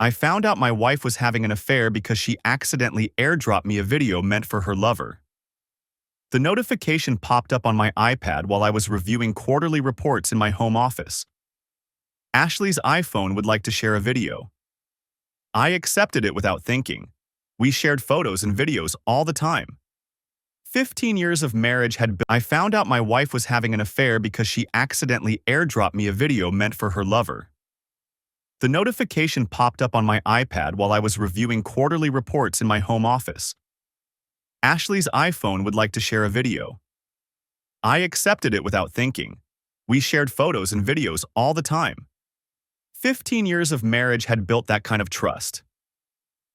I found out my wife was having an affair because she accidentally airdropped me a video meant for her lover. The notification popped up on my iPad while I was reviewing quarterly reports in my home office. Ashley's iPhone would like to share a video. I accepted it without thinking. We shared photos and videos all the time. 15 years of marriage had been. I found out my wife was having an affair because she accidentally airdropped me a video meant for her lover. The notification popped up on my iPad while I was reviewing quarterly reports in my home office. Ashley's iPhone would like to share a video. I accepted it without thinking. We shared photos and videos all the time. 15 years of marriage had built that kind of trust.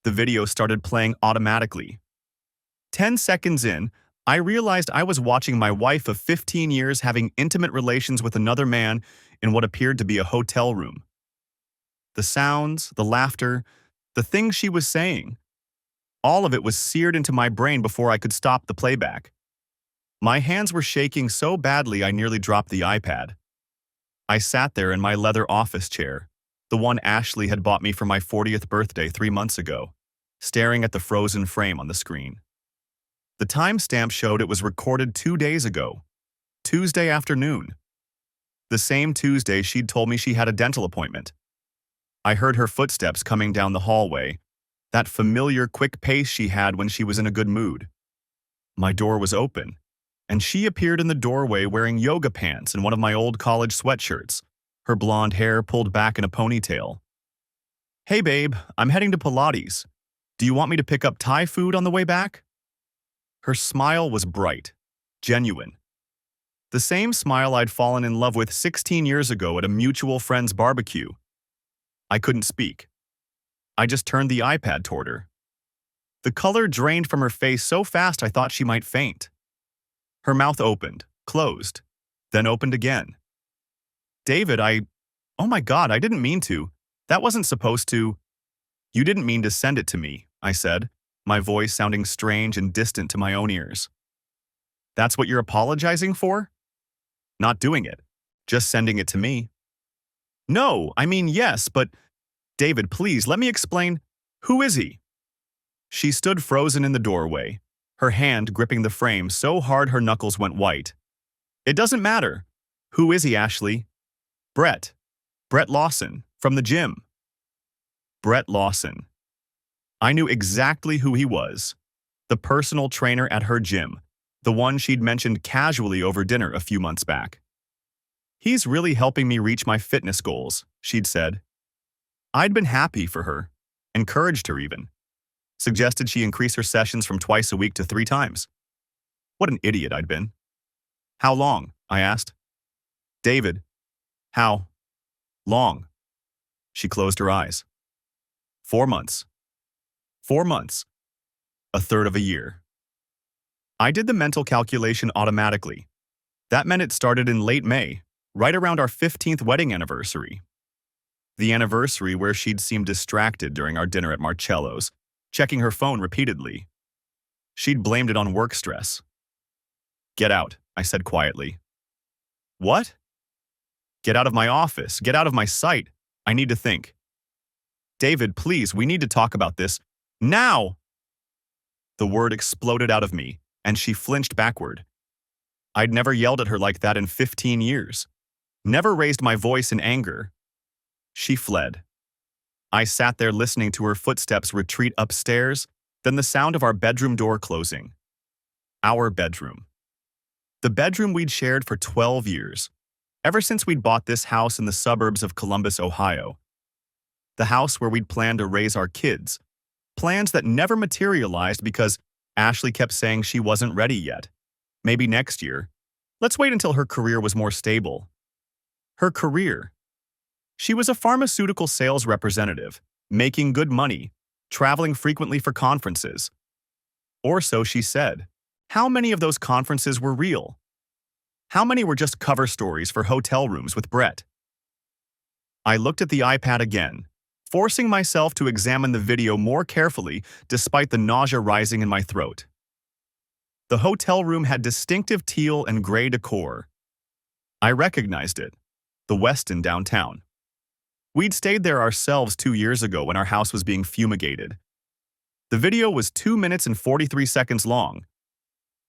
The video started playing automatically. 10 seconds in, I realized I was watching my wife of 15 years having intimate relations with another man in what appeared to be a hotel room. The sounds, the laughter, the things she was saying, all of it was seared into my brain before I could stop the playback. My hands were shaking so badly I nearly dropped the iPad. I sat there in my leather office chair, the one Ashley had bought me for my 40th birthday 3 months ago, staring at the frozen frame on the screen. The timestamp showed it was recorded 2 days ago, Tuesday afternoon. The same Tuesday she'd told me she had a dental appointment. I heard her footsteps coming down the hallway, that familiar quick pace she had when she was in a good mood. My door was open, and she appeared in the doorway wearing yoga pants and one of my old college sweatshirts, her blonde hair pulled back in a ponytail. "Hey babe, I'm heading to Pilates. Do you want me to pick up Thai food on the way back?" Her smile was bright, genuine. The same smile I'd fallen in love with 16 years ago at a mutual friend's barbecue. I couldn't speak. I just turned the iPad toward her. The color drained from her face so fast I thought she might faint. Her mouth opened, closed, then opened again. "David, oh my God, I didn't mean to. That wasn't supposed to." "You didn't mean to send it to me," I said, my voice sounding strange and distant to my own ears. "That's what you're apologizing for?" "Not doing it, just sending it to me." "No, I mean yes, but David, please, let me explain. Who is he?" She stood frozen in the doorway, her hand gripping the frame so hard her knuckles went white. "It doesn't matter. Who is he, Ashley?" "Brett. Brett Lawson, from the gym." Brett Lawson. I knew exactly who he was. The personal trainer at her gym, the one she'd mentioned casually over dinner a few months back. "He's really helping me reach my fitness goals," she'd said. I'd been happy for her, encouraged her even. Suggested she increase her sessions from twice a week to 3 times. What an idiot I'd been. "How long?" I asked. "David, how long?" She closed her eyes. 4 months. 4 months. A third of a year. I did the mental calculation automatically. That meant it started in late May, right around our 15th wedding anniversary. The anniversary where she'd seemed distracted during our dinner at Marcello's, checking her phone repeatedly. She'd blamed it on work stress. "Get out," I said quietly. "What?" "Get out of my office. Get out of my sight. I need to think." "David, please, we need to talk about this. Now!" The word exploded out of me, and she flinched backward. I'd never yelled at her like that in 15 years. Never raised my voice in anger. She fled. I sat there listening to her footsteps retreat upstairs, then the sound of our bedroom door closing. Our bedroom. The bedroom we'd shared for 12 years, ever since we'd bought this house in the suburbs of Columbus, Ohio. The house where we'd planned to raise our kids, plans that never materialized because Ashley kept saying she wasn't ready yet. Maybe next year. Let's wait until her career was more stable. Her career. She was a pharmaceutical sales representative, making good money, traveling frequently for conferences. Or so she said. How many of those conferences were real? How many were just cover stories for hotel rooms with Brett? I looked at the iPad again, forcing myself to examine the video more carefully despite the nausea rising in my throat. The hotel room had distinctive teal and gray decor. I recognized it, the Westin downtown. We'd stayed there ourselves 2 years ago when our house was being fumigated. The video was 2 minutes and 43 seconds long.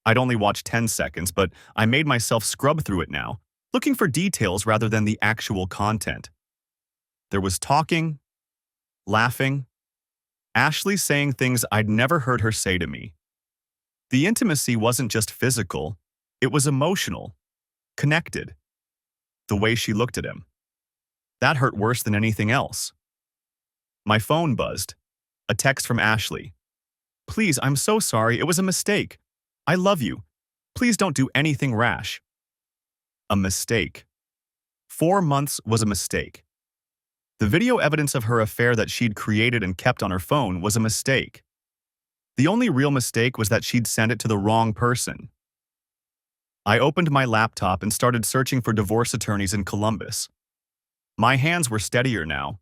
I'd only watched 10 seconds, but I made myself scrub through it now, looking for details rather than the actual content. There was talking, laughing, Ashley saying things I'd never heard her say to me. The intimacy wasn't just physical, it was emotional, connected. The way she looked at him. That hurt worse than anything else. My phone buzzed. A text from Ashley. "Please, I'm so sorry, it was a mistake. I love you. Please don't do anything rash." A mistake. 4 months was a mistake. The video evidence of her affair that she'd created and kept on her phone was a mistake. The only real mistake was that she'd sent it to the wrong person. I opened my laptop and started searching for divorce attorneys in Columbus. My hands were steadier now.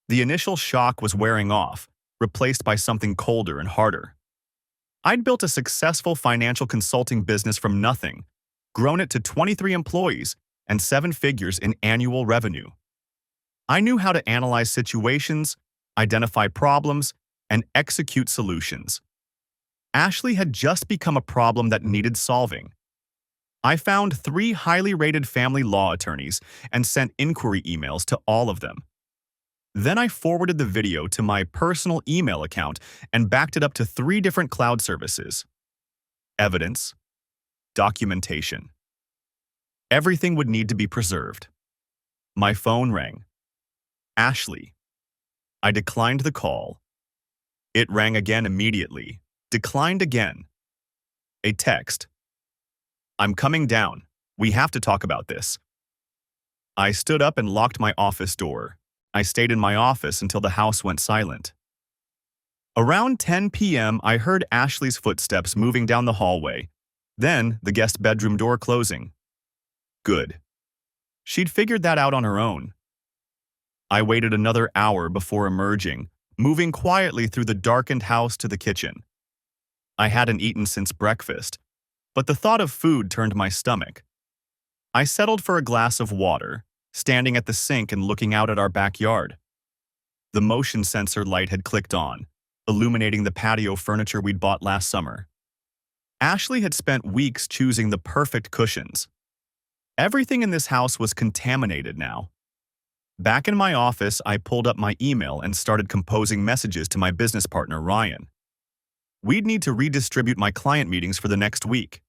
The initial shock was wearing off, replaced by something colder and harder. I'd built a successful financial consulting business from nothing, grown it to 23 employees and 7 figures in annual revenue. I knew how to analyze situations, identify problems, and execute solutions. Ashley had just become a problem that needed solving. I found 3 highly rated family law attorneys and sent inquiry emails to all of them. Then I forwarded the video to my personal email account and backed it up to 3 different cloud services. Evidence, documentation. Everything would need to be preserved. My phone rang. Ashley. I declined the call. It rang again immediately. Declined again. A text. "I'm coming down. We have to talk about this." I stood up and locked my office door. I stayed in my office until the house went silent. Around 10 p.m., I heard Ashley's footsteps moving down the hallway, then the guest bedroom door closing. Good. She'd figured that out on her own. I waited another hour before emerging, moving quietly through the darkened house to the kitchen. I hadn't eaten since breakfast, but the thought of food turned my stomach. I settled for a glass of water, standing at the sink and looking out at our backyard. The motion sensor light had clicked on, illuminating the patio furniture we'd bought last summer. Ashley had spent weeks choosing the perfect cushions. Everything in this house was contaminated now. Back in my office, I pulled up my email and started composing messages to my business partner, Ryan. We'd need to redistribute my client meetings for the next week.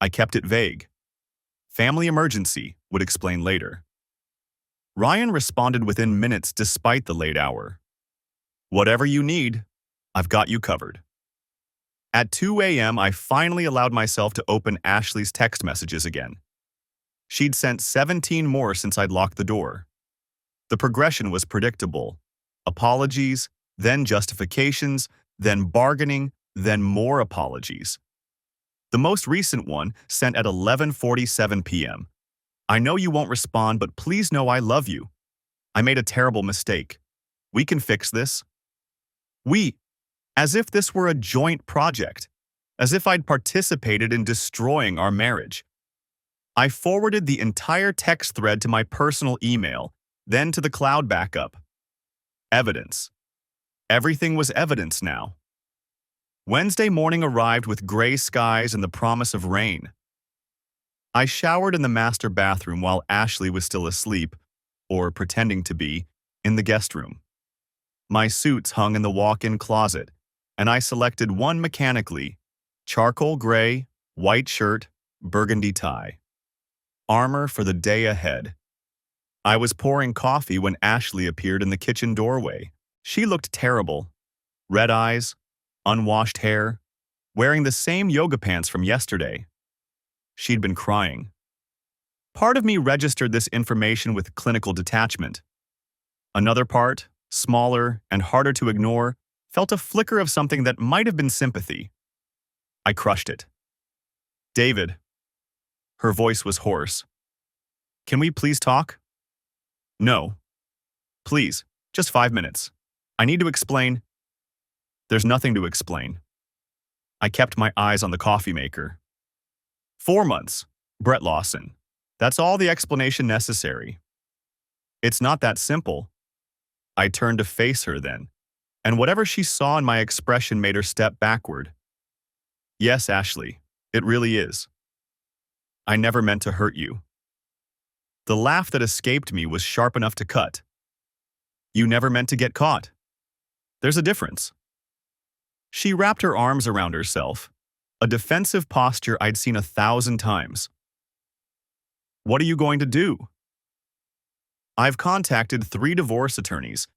I kept it vague. "Family emergency," would explain later. Ryan responded within minutes despite the late hour. "Whatever you need, I've got you covered." At 2 a.m., I finally allowed myself to open Ashley's text messages again. She'd sent 17 more since I'd locked the door. The progression was predictable. Apologies, then justifications, then bargaining, then more apologies. The most recent one, sent at 11:47 p.m. "I know you won't respond, but please know I love you. I made a terrible mistake. We can fix this." As if this were a joint project, as if I'd participated in destroying our marriage. I forwarded the entire text thread to my personal email, then to the cloud backup. Evidence. Everything was evidence now. Wednesday morning arrived with gray skies and the promise of rain. I showered in the master bathroom while Ashley was still asleep, or pretending to be, in the guest room. My suits hung in the walk-in closet, and I selected one mechanically: charcoal gray, white shirt, burgundy tie. Armor for the day ahead. I was pouring coffee when Ashley appeared in the kitchen doorway. She looked terrible. Red eyes, unwashed hair, wearing the same yoga pants from yesterday. She'd been crying. Part of me registered this information with clinical detachment. Another part, smaller and harder to ignore, felt a flicker of something that might have been sympathy. I crushed it. "David." Her voice was hoarse. "Can we please talk?" "No. Please, just 5 minutes. I need to explain." "There's nothing to explain." I kept my eyes on the coffee maker. 4 months. Brett Lawson. That's all the explanation necessary. It's not that simple. I turned to face her then, and whatever she saw in my expression made her step backward. Yes, Ashley, it really is. I never meant to hurt you. The laugh that escaped me was sharp enough to cut. You never meant to get caught. There's a difference. She wrapped her arms around herself, a defensive posture I'd seen 1,000 times. What are you going to do? I've contacted 3 divorce attorneys.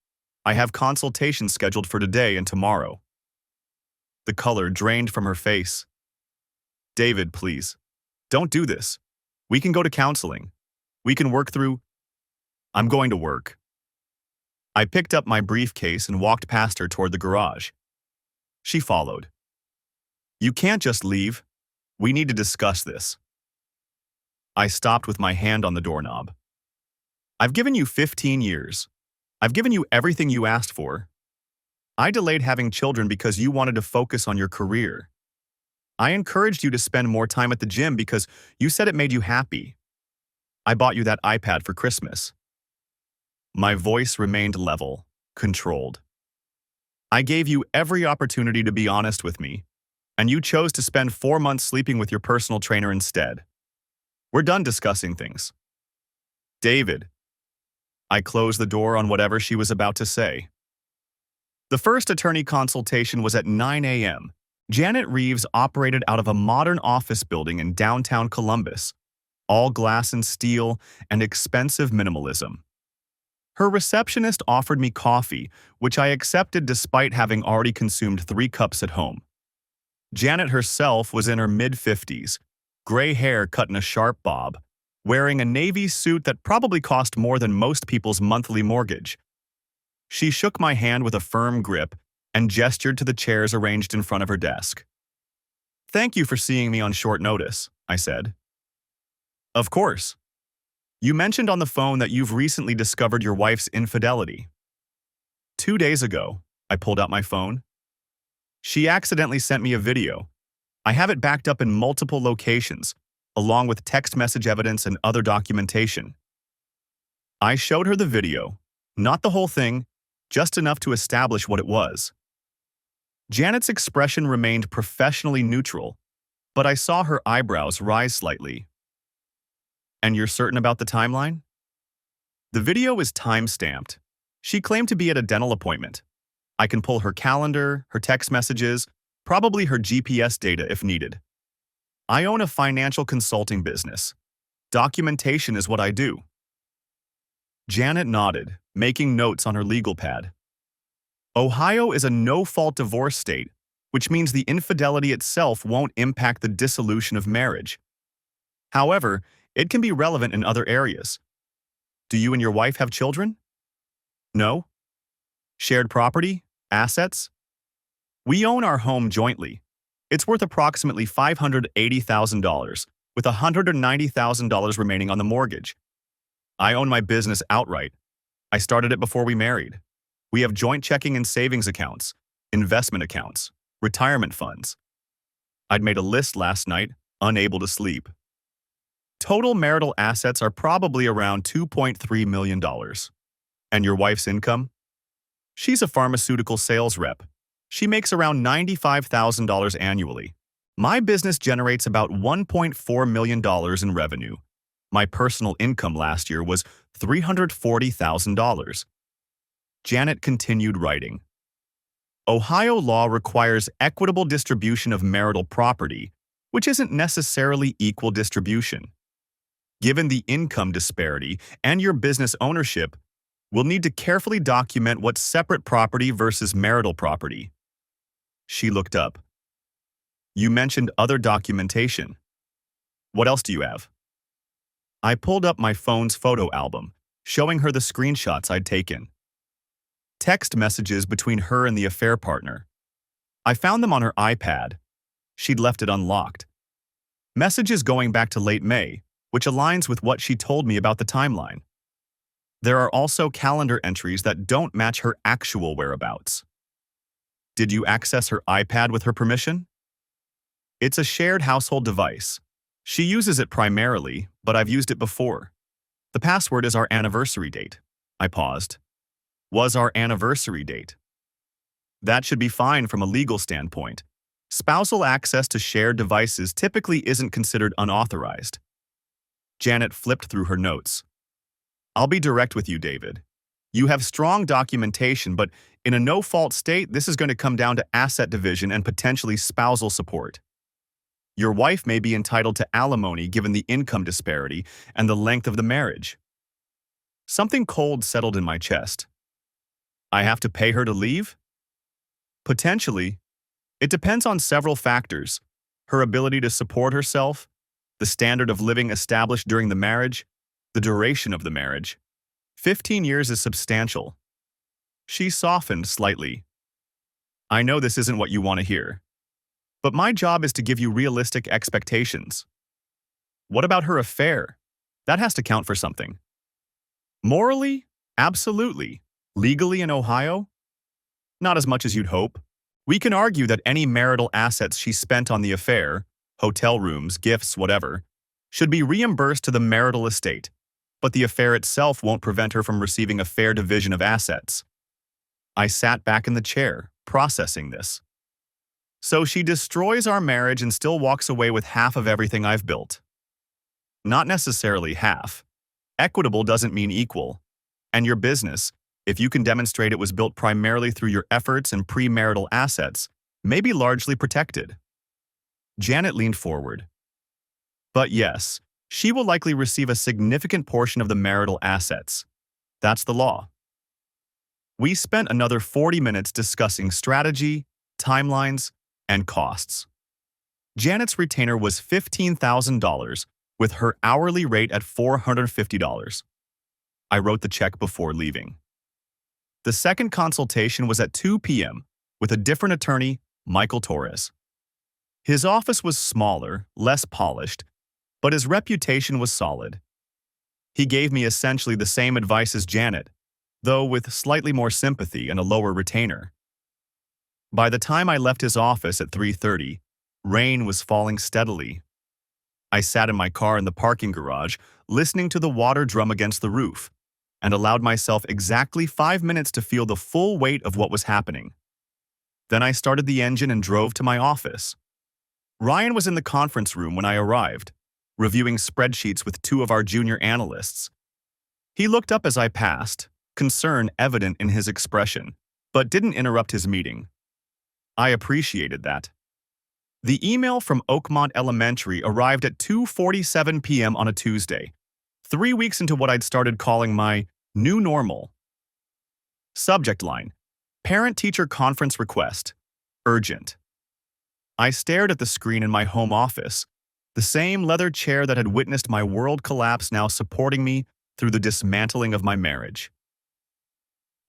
I have consultations scheduled for today and tomorrow. The color drained from her face. David, please, don't do this. We can go to counseling. We can work through. I'm going to work. I picked up my briefcase and walked past her toward the garage. She followed. You can't just leave. We need to discuss this. I stopped with my hand on the doorknob. I've given you 15 years. I've given you everything you asked for. I delayed having children because you wanted to focus on your career. I encouraged you to spend more time at the gym because you said it made you happy. I bought you that iPad for Christmas. My voice remained level, controlled. I gave you every opportunity to be honest with me, and you chose to spend 4 months sleeping with your personal trainer instead. We're done discussing things. David. I closed the door on whatever she was about to say. The first attorney consultation was at 9 a.m. Janet Reeves operated out of a modern office building in downtown Columbus, all glass and steel and expensive minimalism. Her receptionist offered me coffee, which I accepted despite having already consumed 3 cups at home. Janet herself was in her mid-50s, gray hair cut in a sharp bob, wearing a navy suit that probably cost more than most people's monthly mortgage. She shook my hand with a firm grip and gestured to the chairs arranged in front of her desk. Thank you for seeing me on short notice, I said. Of course. You mentioned on the phone that you've recently discovered your wife's infidelity. 2 days ago, I pulled out my phone. She accidentally sent me a video. I have it backed up in multiple locations, along with text message evidence and other documentation. I showed her the video, not the whole thing, just enough to establish what it was. Janet's expression remained professionally neutral, but I saw her eyebrows rise slightly. And you're certain about the timeline? The video is time-stamped. She claimed to be at a dental appointment. I can pull her calendar, her text messages, probably her GPS data if needed. I own a financial consulting business. Documentation is what I do. Janet nodded, making notes on her legal pad. Ohio is a no-fault divorce state, which means the infidelity itself won't impact the dissolution of marriage. However, it can be relevant in other areas. Do you and your wife have children? No? Shared property? Assets? We own our home jointly. It's worth approximately $580,000, with $190,000 remaining on the mortgage. I own my business outright. I started it before we married. We have joint checking and savings accounts, investment accounts, retirement funds. I'd made a list last night, unable to sleep. Total marital assets are probably around $2.3 million. And your wife's income? She's a pharmaceutical sales rep. She makes around $95,000 annually. My business generates about $1.4 million in revenue. My personal income last year was $340,000. Janet continued writing. Ohio law requires equitable distribution of marital property, which isn't necessarily equal distribution. Given the income disparity and your business ownership, we'll need to carefully document what's separate property versus marital property. She looked up. You mentioned other documentation. What else do you have? I pulled up my phone's photo album, showing her the screenshots I'd taken. Text messages between her and the affair partner. I found them on her iPad. She'd left it unlocked. Messages going back to late May, which aligns with what she told me about the timeline. There are also calendar entries that don't match her actual whereabouts. Did you access her iPad with her permission? It's a shared household device. She uses it primarily, but I've used it before. The password is our anniversary date. I paused. Was our anniversary date. That should be fine from a legal standpoint. Spousal access to shared devices typically isn't considered unauthorized. Janet flipped through her notes. I'll be direct with you, David. You have strong documentation, but in a no-fault state, this is going to come down to asset division and potentially spousal support. Your wife may be entitled to alimony given the income disparity and the length of the marriage. Something cold settled in my chest. I have to pay her to leave? Potentially. It depends on several factors: her ability to support herself, the standard of living established during the marriage, the duration of the marriage. 15 years is substantial. She softened slightly. I know this isn't what you want to hear, but my job is to give you realistic expectations. What about her affair? That has to count for something. Morally? Absolutely. Legally in Ohio? Not as much as you'd hope. We can argue that any marital assets she spent on the affair, hotel rooms, gifts, whatever, should be reimbursed to the marital estate, but the affair itself won't prevent her from receiving a fair division of assets. I sat back in the chair, processing this. So she destroys our marriage and still walks away with half of everything I've built. Not necessarily half. Equitable doesn't mean equal. And your business, if you can demonstrate it was built primarily through your efforts and premarital assets, may be largely protected. Janet leaned forward. But yes, she will likely receive a significant portion of the marital assets. That's the law. We spent another 40 minutes discussing strategy, timelines, and costs. Janet's retainer was $15,000, with her hourly rate at $450. I wrote the check before leaving. The second consultation was at 2 p.m. with a different attorney, Michael Torres. His office was smaller, less polished, but his reputation was solid. He gave me essentially the same advice as Janet, though with slightly more sympathy and a lower retainer. By the time I left his office at 3:30, rain was falling steadily. I sat in my car in the parking garage, listening to the water drum against the roof, and allowed myself exactly 5 minutes to feel the full weight of what was happening. Then I started the engine and drove to my office. Ryan was in the conference room when I arrived, reviewing spreadsheets with two of our junior analysts. He looked up as I passed, concern evident in his expression, but didn't interrupt his meeting. I appreciated that. The email from Oakmont Elementary arrived at 2:47 p.m. on a Tuesday, 3 weeks into what I'd started calling my new normal. Subject line: Parent-teacher conference request. Urgent. I stared at the screen in my home office, the same leather chair that had witnessed my world collapse now supporting me through the dismantling of my marriage.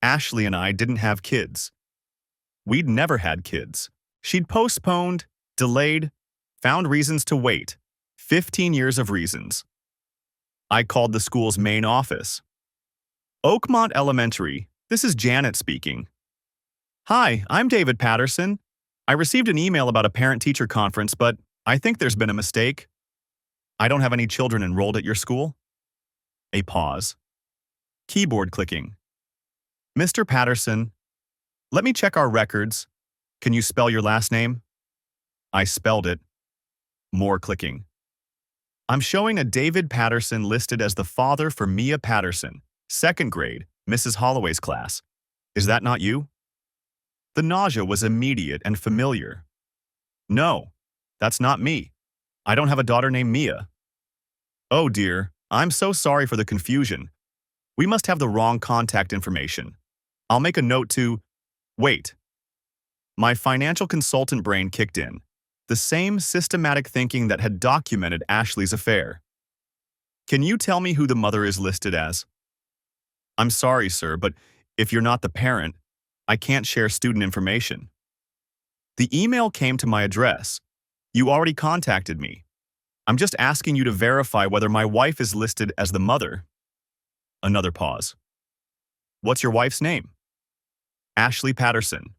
Ashley and I didn't have kids. We'd never had kids. She'd postponed, delayed, found reasons to wait. 15 years of reasons. I called the school's main office. Oakmont Elementary, this is Janet speaking. Hi, I'm David Patterson. I received an email about a parent-teacher conference, but I think there's been a mistake. I don't have any children enrolled at your school. A pause. Keyboard clicking. Mr. Patterson, let me check our records. Can you spell your last name? I spelled it. More clicking. I'm showing a David Patterson listed as the father for Mia Patterson, 2nd grade, Mrs. Holloway's class. Is that not you? The nausea was immediate and familiar. No, that's not me. I don't have a daughter named Mia. Oh dear, I'm so sorry for the confusion. We must have the wrong contact information. I'll make a note to… Wait. My financial consultant brain kicked in, the same systematic thinking that had documented Ashley's affair. Can you tell me who the mother is listed as? I'm sorry, sir, but if you're not the parent, I can't share student information. The email came to my address. You already contacted me. I'm just asking you to verify whether my wife is listed as the mother. Another pause. What's your wife's name? Ashley Patterson.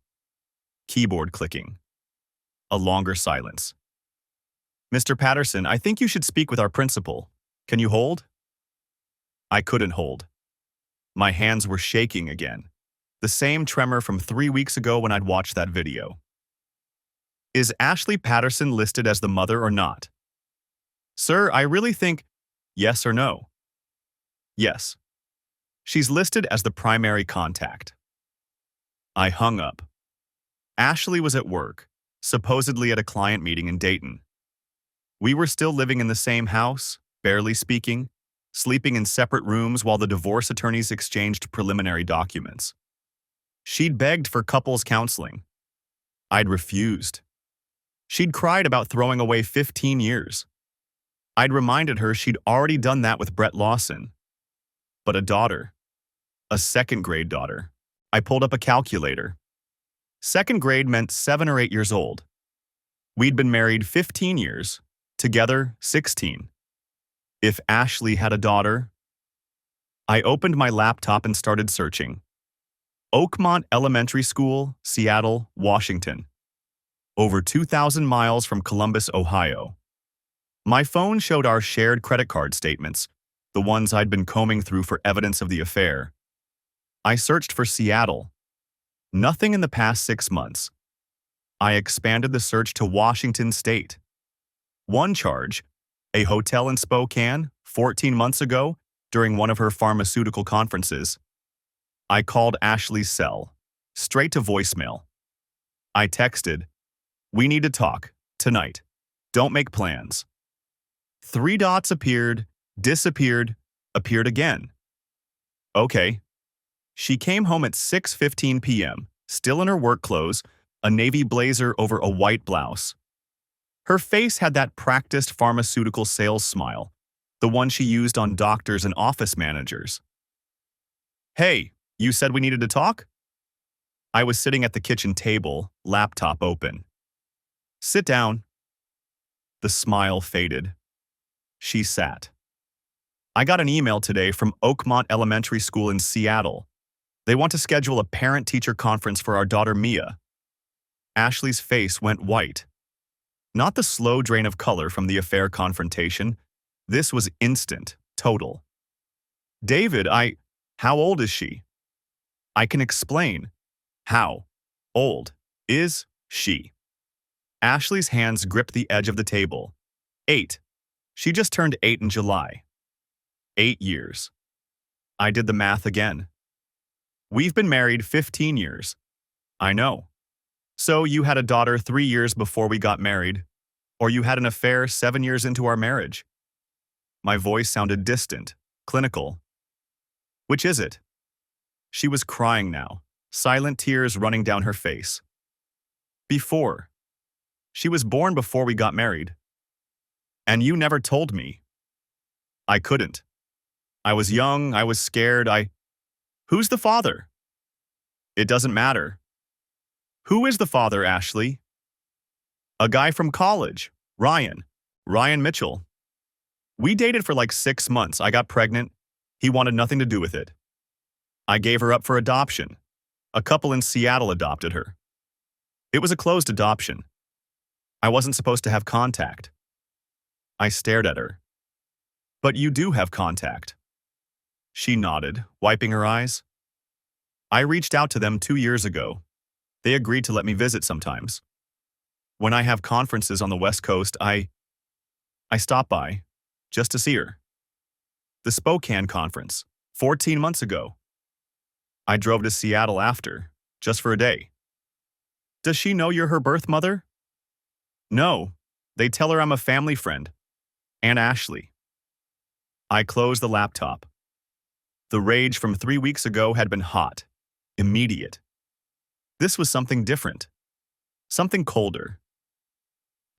Keyboard clicking. A longer silence. Mr. Patterson, I think you should speak with our principal. Can you hold? I couldn't hold. My hands were shaking again. The same tremor from 3 weeks ago when I'd watched that video. Is Ashley Patterson listed as the mother or not? Sir, I really think yes or no. Yes. She's listed as the primary contact. I hung up. Ashley was at work, supposedly at a client meeting in Dayton. We were still living in the same house, barely speaking, sleeping in separate rooms while the divorce attorneys exchanged preliminary documents. She'd begged for couples counseling. I'd refused. She'd cried about throwing away 15 years. I'd reminded her she'd already done that with Brett Lawson. But a daughter. A second-grade daughter. I pulled up a calculator. Second grade meant 7 or 8 years old. We'd been married 15 years, together 16. If Ashley had a daughter... I opened my laptop and started searching. Oakmont Elementary School, Seattle, Washington. Over 2,000 miles from Columbus, Ohio. My phone showed our shared credit card statements, the ones I'd been combing through for evidence of the affair. I searched for Seattle. Nothing in the past 6 months. I expanded the search to Washington State. One charge, a hotel in Spokane, 14 months ago, during one of her pharmaceutical conferences. I called Ashley's cell, straight to voicemail. I texted, "We need to talk, tonight. Don't make plans." 3 dots appeared, disappeared, appeared again. Okay. She came home at 6:15 p.m., still in her work clothes, a navy blazer over a white blouse. Her face had that practiced pharmaceutical sales smile, the one she used on doctors and office managers. "Hey, you said we needed to talk?" I was sitting at the kitchen table, laptop open. "Sit down." The smile faded. She sat. "I got an email today from Oakmont Elementary School in Seattle. They want to schedule a parent-teacher conference for our daughter Mia." Ashley's face went white. Not the slow drain of color from the affair confrontation. This was instant, total. "David, how old is she?" "I can explain. How old is she?" Ashley's hands gripped the edge of the table. 8. She just turned 8 in July. 8 years. I did the math again. We've been married 15 years. I know. So you had a daughter 3 years before we got married, or you had an affair 7 years into our marriage. My voice sounded distant, clinical. Which is it? She was crying now, silent tears running down her face. Before. She was born before we got married. And you never told me. I couldn't. I was young, I was scared, Who's the father? It doesn't matter. Who is the father, Ashley? A guy from college, Ryan Mitchell. We dated for like 6 months. I got pregnant. He wanted nothing to do with it. I gave her up for adoption. A couple in Seattle adopted her. It was a closed adoption. I wasn't supposed to have contact. I stared at her. But you do have contact. She nodded, wiping her eyes. I reached out to them 2 years ago. They agreed to let me visit sometimes. When I have conferences on the West Coast, I stop by, just to see her. The Spokane conference, 14 months ago. I drove to Seattle after, just for a day. Does she know you're her birth mother? No, they tell her I'm a family friend. And Ashley. I closed the laptop. The rage from 3 weeks ago had been hot, immediate. This was something different, something colder.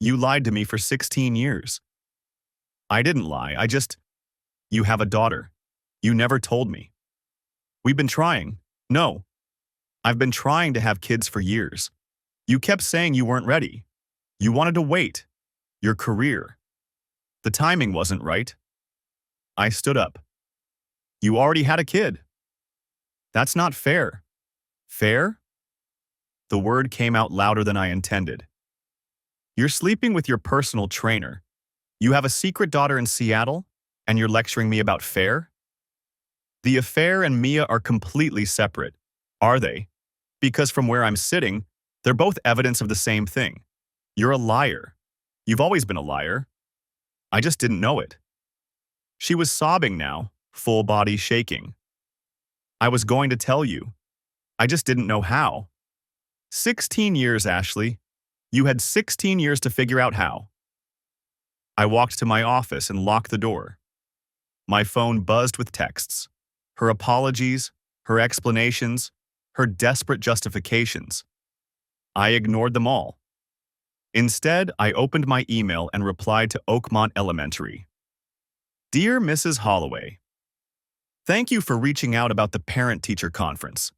You lied to me for 16 years. I didn't lie, you have a daughter. You never told me. We've been trying. No, I've been trying to have kids for years. You kept saying you weren't ready. You wanted to wait. Your career. The timing wasn't right. I stood up. You already had a kid. That's not fair. Fair? The word came out louder than I intended. You're sleeping with your personal trainer. You have a secret daughter in Seattle, and you're lecturing me about fair? The affair and Mia are completely separate. Are they? Because from where I'm sitting, they're both evidence of the same thing. You're a liar. You've always been a liar. I just didn't know it. She was sobbing now, full body shaking. I was going to tell you. I just didn't know how. 16 years, Ashley. You had 16 years to figure out how. I walked to my office and locked the door. My phone buzzed with texts. Her apologies, her explanations, her desperate justifications. I ignored them all. Instead, I opened my email and replied to Oakmont Elementary. Dear Mrs. Holloway, thank you for reaching out about the parent-teacher conference.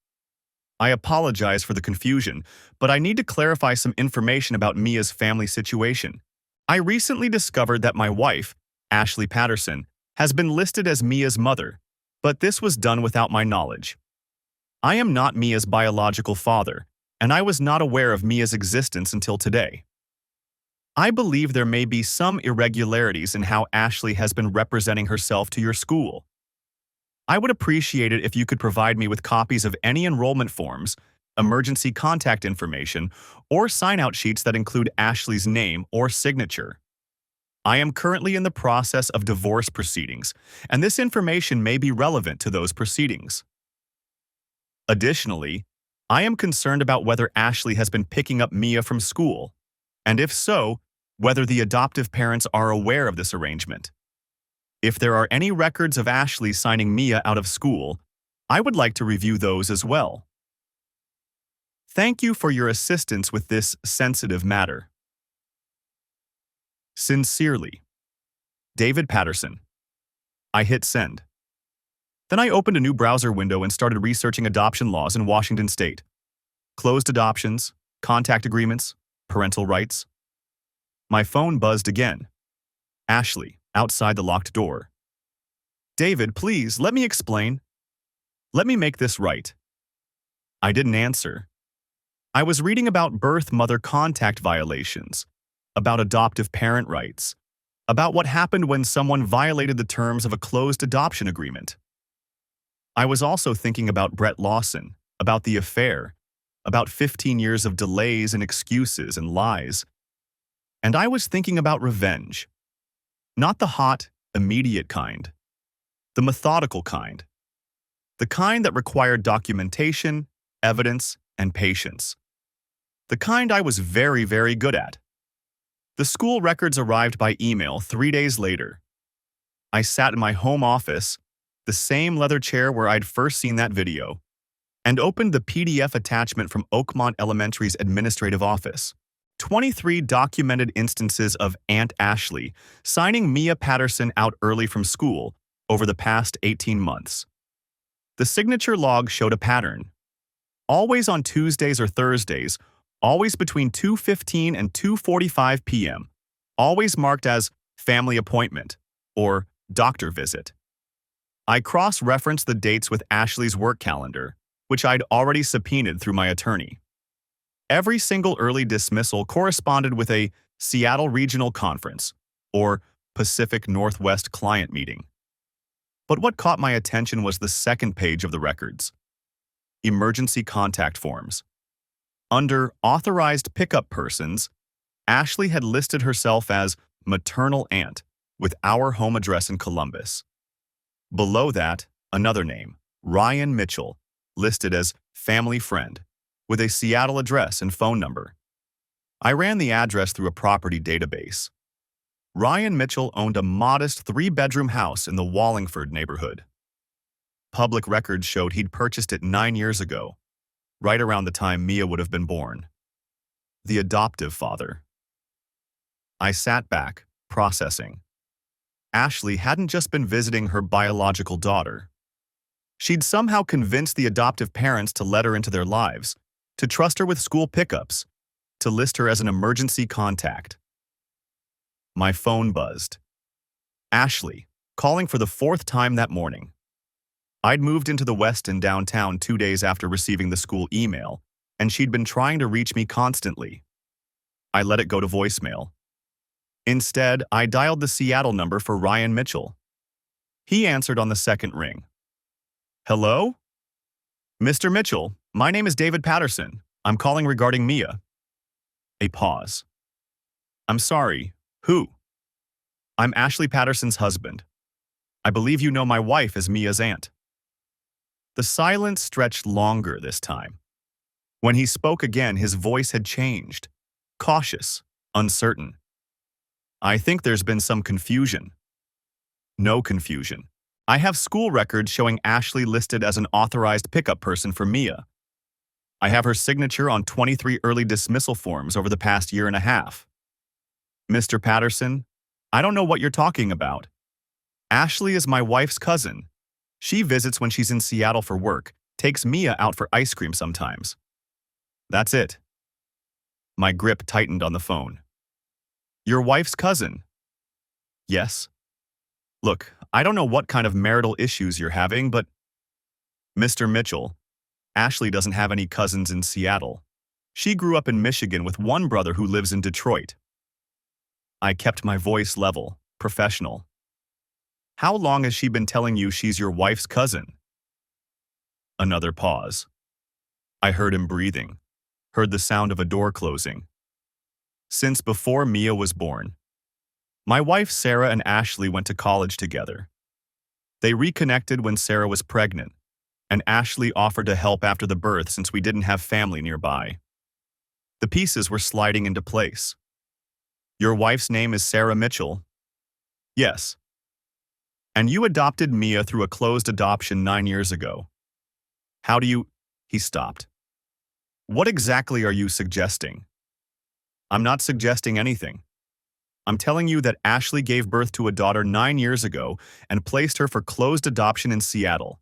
I apologize for the confusion, but I need to clarify some information about Mia's family situation. I recently discovered that my wife, Ashley Patterson, has been listed as Mia's mother, but this was done without my knowledge. I am not Mia's biological father, and I was not aware of Mia's existence until today. I believe there may be some irregularities in how Ashley has been representing herself to your school. I would appreciate it if you could provide me with copies of any enrollment forms, emergency contact information, or sign-out sheets that include Ashley's name or signature. I am currently in the process of divorce proceedings, and this information may be relevant to those proceedings. Additionally, I am concerned about whether Ashley has been picking up Mia from school, and if so, whether the adoptive parents are aware of this arrangement. If there are any records of Ashley signing Mia out of school, I would like to review those as well. Thank you for your assistance with this sensitive matter. Sincerely, David Patterson. I hit send. Then I opened a new browser window and started researching adoption laws in Washington state. Closed adoptions, contact agreements, parental rights. My phone buzzed again. Ashley, outside the locked door. David, please, let me explain. Let me make this right. I didn't answer. I was reading about birth mother contact violations, about adoptive parent rights, about what happened when someone violated the terms of a closed adoption agreement. I was also thinking about Brett Lawson, about the affair, about 15 years of delays and excuses and lies. And I was thinking about revenge. Not the hot, immediate kind. The methodical kind. The kind that required documentation, evidence, and patience. The kind I was very, very good at. The school records arrived by email 3 days later. I sat in my home office, the same leather chair where I'd first seen that video, and opened the PDF attachment from Oakmont Elementary's administrative office. 23 documented instances of Aunt Ashley signing Mia Patterson out early from school over the past 18 months. The signature log showed a pattern. Always on Tuesdays or Thursdays, always between 2:15 and 2:45 p.m., always marked as family appointment or doctor visit. I cross-referenced the dates with Ashley's work calendar, which I'd already subpoenaed through my attorney. Every single early dismissal corresponded with a Seattle Regional Conference or Pacific Northwest Client Meeting. But what caught my attention was the second page of the records. Emergency contact forms. Under Authorized Pickup Persons, Ashley had listed herself as maternal aunt with our home address in Columbus. Below that, another name, Ryan Mitchell, listed as family friend, with a Seattle address and phone number. I ran the address through a property database. Ryan Mitchell owned a modest 3-bedroom house in the Wallingford neighborhood. Public records showed he'd purchased it 9 years ago, right around the time Mia would have been born. The adoptive father. I sat back, processing. Ashley hadn't just been visiting her biological daughter. She'd somehow convinced the adoptive parents to let her into their lives, to trust her with school pickups, to list her as an emergency contact. My phone buzzed. Ashley, calling for the 4th time that morning. I'd moved into the Westin downtown 2 days after receiving the school email, and she'd been trying to reach me constantly. I let it go to voicemail. Instead, I dialed the Seattle number for Ryan Mitchell. He answered on the second ring. Hello? Mr. Mitchell, my name is David Patterson. I'm calling regarding Mia. A pause. I'm sorry. Who? I'm Ashley Patterson's husband. I believe you know my wife as Mia's aunt. The silence stretched longer this time. When he spoke again, his voice had changed. Cautious, uncertain. I think there's been some confusion. No confusion. I have school records showing Ashley listed as an authorized pickup person for Mia. I have her signature on 23 early dismissal forms over the past year and a half. Mr. Patterson, I don't know what you're talking about. Ashley is my wife's cousin. She visits when she's in Seattle for work, takes Mia out for ice cream sometimes. That's it. My grip tightened on the phone. Your wife's cousin? Yes. Look, I don't know what kind of marital issues you're having, but Mr. Mitchell, Ashley doesn't have any cousins in Seattle. She grew up in Michigan with one brother who lives in Detroit. I kept my voice level, professional. How long has she been telling you she's your wife's cousin? Another pause. I heard him breathing, heard the sound of a door closing. Since before Mia was born. My wife Sarah and Ashley went to college together. They reconnected when Sarah was pregnant, and Ashley offered to help after the birth since we didn't have family nearby. The pieces were sliding into place. Your wife's name is Sarah Mitchell? Yes. And you adopted Mia through a closed adoption 9 years ago. How do you… He stopped. What exactly are you suggesting? I'm not suggesting anything. I'm telling you that Ashley gave birth to a daughter 9 years ago and placed her for closed adoption in Seattle.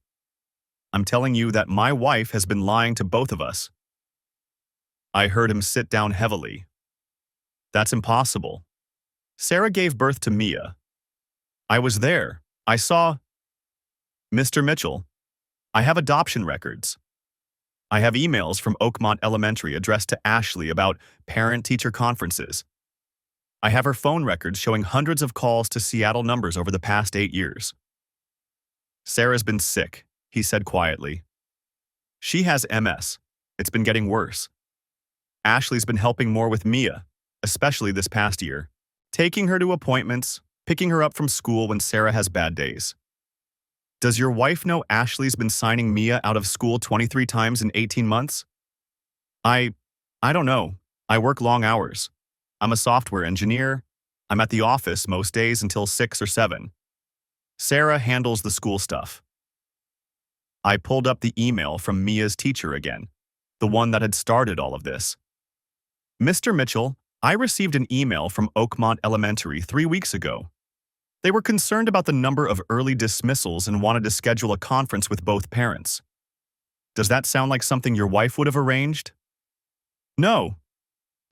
I'm telling you that my wife has been lying to both of us. I heard him sit down heavily. That's impossible. Sarah gave birth to Mia. I was there. I saw… Mr. Mitchell, I have adoption records. I have emails from Oakmont Elementary addressed to Ashley about parent-teacher conferences. I have her phone records showing hundreds of calls to Seattle numbers over the past 8 years. Sarah's been sick, he said quietly. She has MS. It's been getting worse. Ashley's been helping more with Mia, especially this past year, taking her to appointments, picking her up from school when Sarah has bad days. Does your wife know Ashley's been signing Mia out of school 23 times in 18 months? I don't know. I work long hours. I'm a software engineer. I'm at the office most days until 6 or 7. Sarah handles the school stuff. I pulled up the email from Mia's teacher again, the one that had started all of this. Mr. Mitchell, I received an email from Oakmont Elementary 3 weeks ago. They were concerned about the number of early dismissals and wanted to schedule a conference with both parents. Does that sound like something your wife would have arranged? No.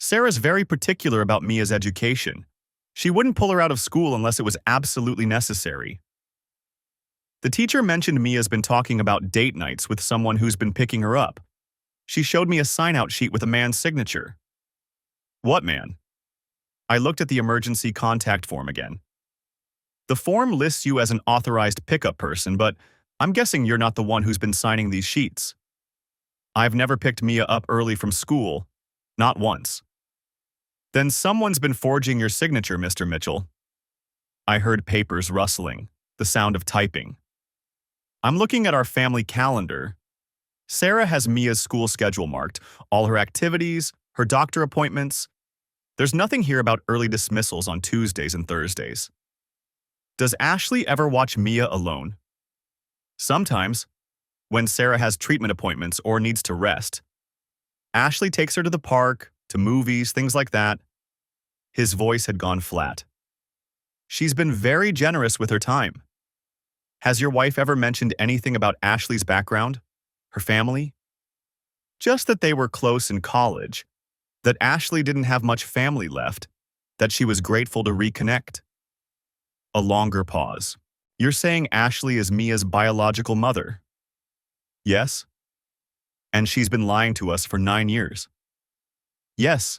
Sarah's very particular about Mia's education. She wouldn't pull her out of school unless it was absolutely necessary. The teacher mentioned Mia's been talking about date nights with someone who's been picking her up. She showed me a sign-out sheet with a man's signature. What man? I looked at the emergency contact form again. The form lists you as an authorized pickup person, but I'm guessing you're not the one who's been signing these sheets. I've never picked Mia up early from school, not once. Then someone's been forging your signature, Mr. Mitchell. I heard papers rustling, the sound of typing. I'm looking at our family calendar. Sarah has Mia's school schedule marked, all her activities, her doctor appointments. There's nothing here about early dismissals on Tuesdays and Thursdays. Does Ashley ever watch Mia alone? Sometimes, when Sarah has treatment appointments or needs to rest. Ashley takes her to the park, to movies, things like that. His voice had gone flat. She's been very generous with her time. Has your wife ever mentioned anything about Ashley's background? Her family? Just that they were close in college, that Ashley didn't have much family left, that she was grateful to reconnect. A longer pause. You're saying Ashley is Mia's biological mother? Yes. And she's been lying to us for 9 years. Yes.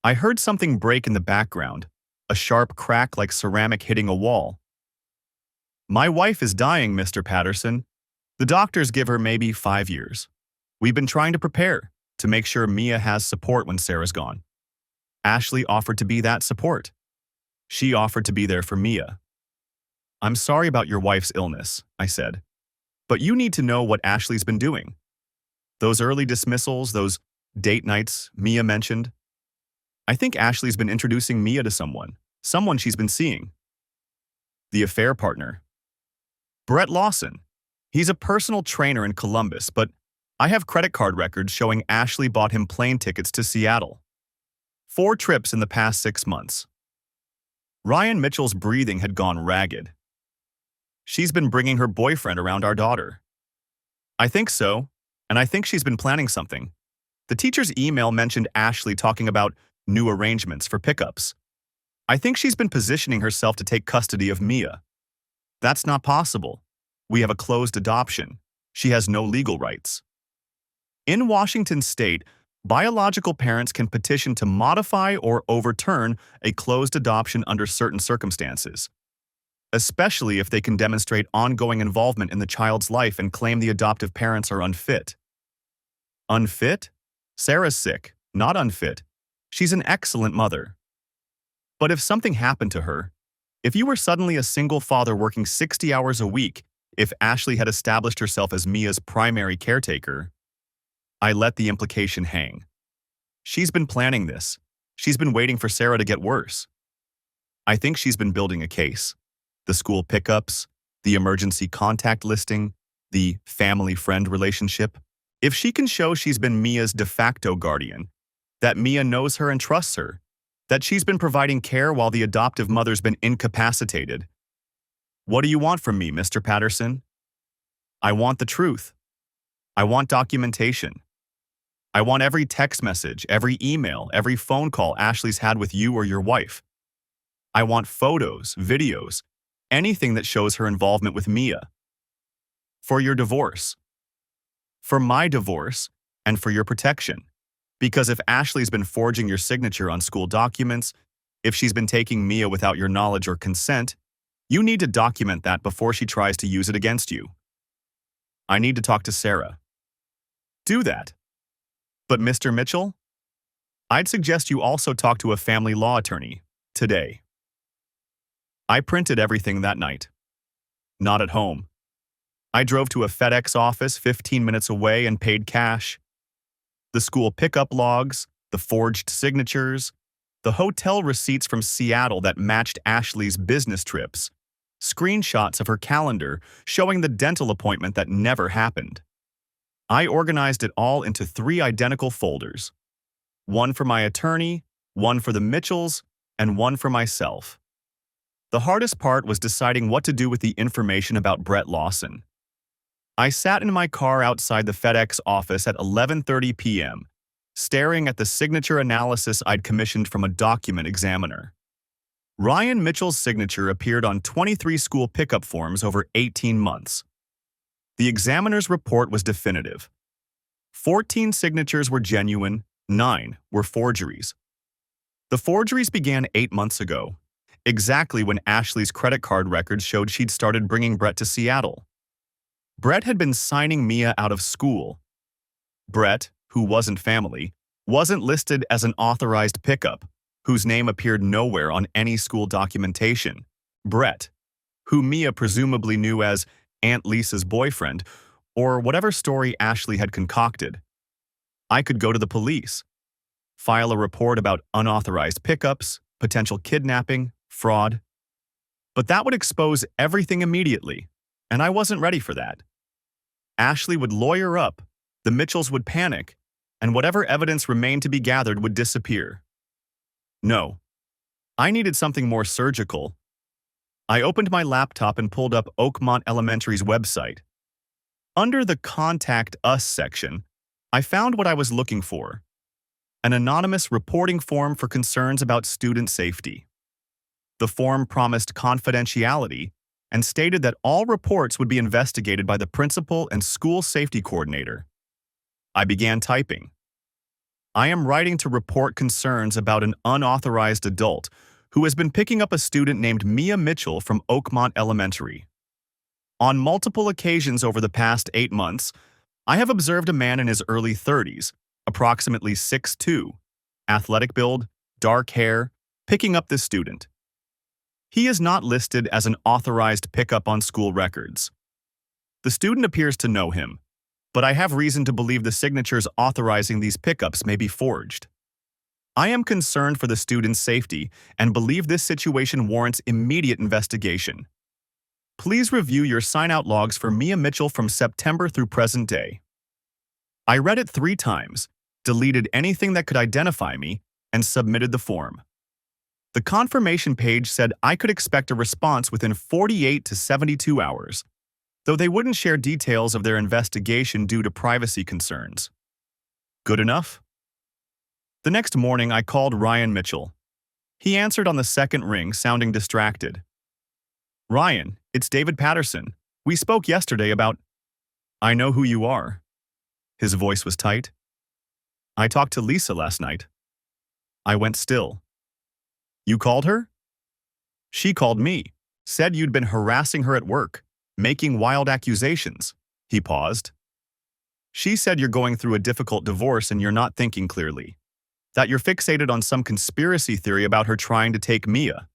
I heard something break in the background, a sharp crack like ceramic hitting a wall. My wife is dying, Mr. Patterson. The doctors give her maybe 5 years. We've been trying to prepare to make sure Mia has support when Sarah's gone. Ashley offered to be that support. She offered to be there for Mia. I'm sorry about your wife's illness, I said. But you need to know what Ashley's been doing. Those early dismissals, those date nights Mia mentioned. I think Ashley's been introducing Mia to someone she's been seeing. The affair partner. Brett Lawson. He's a personal trainer in Columbus, but I have credit card records showing Ashley bought him plane tickets to Seattle. 4 trips in the past 6 months. Ryan Mitchell's breathing had gone ragged. She's been bringing her boyfriend around our daughter. I think so, and I think she's been planning something. The teacher's email mentioned Ashley talking about new arrangements for pickups. I think she's been positioning herself to take custody of Mia. That's not possible. We have a closed adoption. She has no legal rights. In Washington state, biological parents can petition to modify or overturn a closed adoption under certain circumstances, especially if they can demonstrate ongoing involvement in the child's life and claim the adoptive parents are unfit. Unfit? Sarah's sick, not unfit. She's an excellent mother. But if something happened to her, if you were suddenly a single father working 60 hours a week, if Ashley had established herself as Mia's primary caretaker, I let the implication hang. She's been planning this. She's been waiting for Sarah to get worse. I think she's been building a case. The school pickups, the emergency contact listing, the family-friend relationship. If she can show she's been Mia's de facto guardian, that Mia knows her and trusts her, that she's been providing care while the adoptive mother's been incapacitated. What do you want from me, Mr. Patterson? I want the truth. I want documentation. I want every text message, every email, every phone call Ashley's had with you or your wife. I want photos, videos, anything that shows her involvement with Mia. For your divorce. For my divorce, and for your protection. Because if Ashley's been forging your signature on school documents, if she's been taking Mia without your knowledge or consent, you need to document that before she tries to use it against you. I need to talk to Sarah. Do that. But Mr. Mitchell, I'd suggest you also talk to a family law attorney today. I printed everything that night. Not at home. I drove to a FedEx office 15 minutes away and paid cash. The school pickup logs, the forged signatures, the hotel receipts from Seattle that matched Ashley's business trips, screenshots of her calendar showing the dental appointment that never happened. I organized it all into 3 identical folders. One for my attorney, one for the Mitchells, and one for myself. The hardest part was deciding what to do with the information about Brett Lawson. I sat in my car outside the FedEx office at 11:30 p.m., staring at the signature analysis I'd commissioned from a document examiner. Ryan Mitchell's signature appeared on 23 school pickup forms over 18 months. The examiner's report was definitive. 14 signatures were genuine, 9 were forgeries. The forgeries began 8 months ago, exactly when Ashley's credit card records showed she'd started bringing Brett to Seattle. Brett had been signing Mia out of school. Brett, who wasn't family, wasn't listed as an authorized pickup, whose name appeared nowhere on any school documentation. Brett, who Mia presumably knew as Aunt Lisa's boyfriend, or whatever story Ashley had concocted. I could go to the police, file a report about unauthorized pickups, potential kidnapping, fraud. But that would expose everything immediately, and I wasn't ready for that. Ashley would lawyer up, the Mitchells would panic, and whatever evidence remained to be gathered would disappear. No, I needed something more surgical. I opened my laptop and pulled up Oakmont Elementary's website. Under the Contact Us section, I found what I was looking for: an anonymous reporting form for concerns about student safety. The form promised confidentiality and stated that all reports would be investigated by the principal and school safety coordinator. I began typing. I am writing to report concerns about an unauthorized adult who has been picking up a student named Mia Mitchell from Oakmont Elementary. On multiple occasions over the past 8 months, I have observed a man in his early 30s, approximately 6'2", athletic build, dark hair, picking up this student. He is not listed as an authorized pickup on school records. The student appears to know him, but I have reason to believe the signatures authorizing these pickups may be forged. I am concerned for the student's safety and believe this situation warrants immediate investigation. Please review your sign-out logs for Mia Mitchell from September through present day. I read it 3 times, deleted anything that could identify me, and submitted the form. The confirmation page said I could expect a response within 48 to 72 hours, though they wouldn't share details of their investigation due to privacy concerns. Good enough? The next morning, I called Ryan Mitchell. He answered on the second ring, sounding distracted. "Ryan, it's David Patterson. We spoke yesterday about—" "I know who you are." His voice was tight. "I talked to Lisa last night." I went still. "You called her?" "She called me, said you'd been harassing her at work, making wild accusations." He paused. "She said you're going through a difficult divorce and you're not thinking clearly. That you're fixated on some conspiracy theory about her trying to take Mia."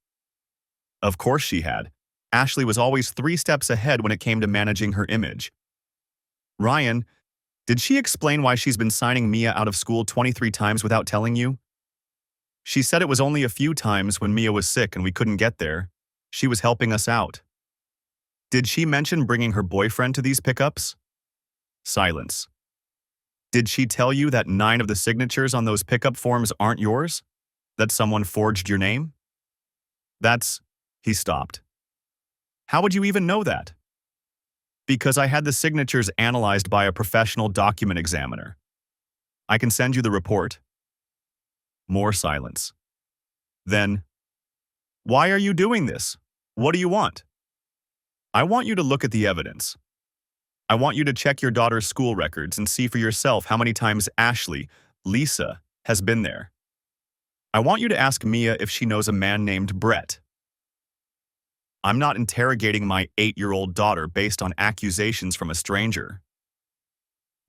Of course she had. Ashley was always 3 steps ahead when it came to managing her image. "Ryan, did she explain why she's been signing Mia out of school 23 times without telling you?" "She said it was only a few times when Mia was sick and we couldn't get there. She was helping us out." "Did she mention bringing her boyfriend to these pickups?" Silence. "Did she tell you that 9 of the signatures on those pickup forms aren't yours? That someone forged your name?" "That's—" He stopped. "How would you even know that?" "Because I had the signatures analyzed by a professional document examiner. I can send you the report." More silence. Then, "Why are you doing this? What do you want?" "I want you to look at the evidence. I want you to check your daughter's school records and see for yourself how many times Ashley, Lisa, has been there. I want you to ask Mia if she knows a man named Brett. I'm not interrogating my 8-year-old daughter based on accusations from a stranger.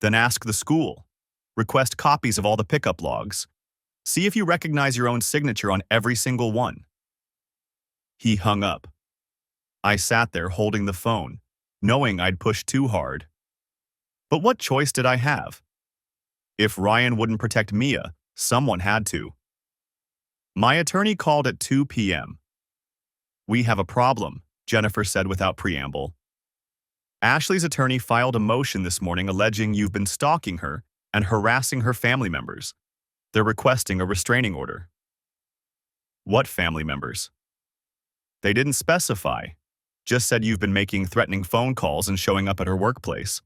Then ask the school. Request copies of all the pickup logs. See if you recognize your own signature on every single one." He hung up. I sat there holding the phone, knowing I'd pushed too hard. But what choice did I have? If Ryan wouldn't protect Mia, someone had to. My attorney called at 2 p.m. "We have a problem," Jennifer said without preamble. "Ashley's attorney filed a motion this morning alleging you've been stalking her and harassing her family members. They're requesting a restraining order." "What family members?" "They didn't specify. Just said you've been making threatening phone calls and showing up at her workplace."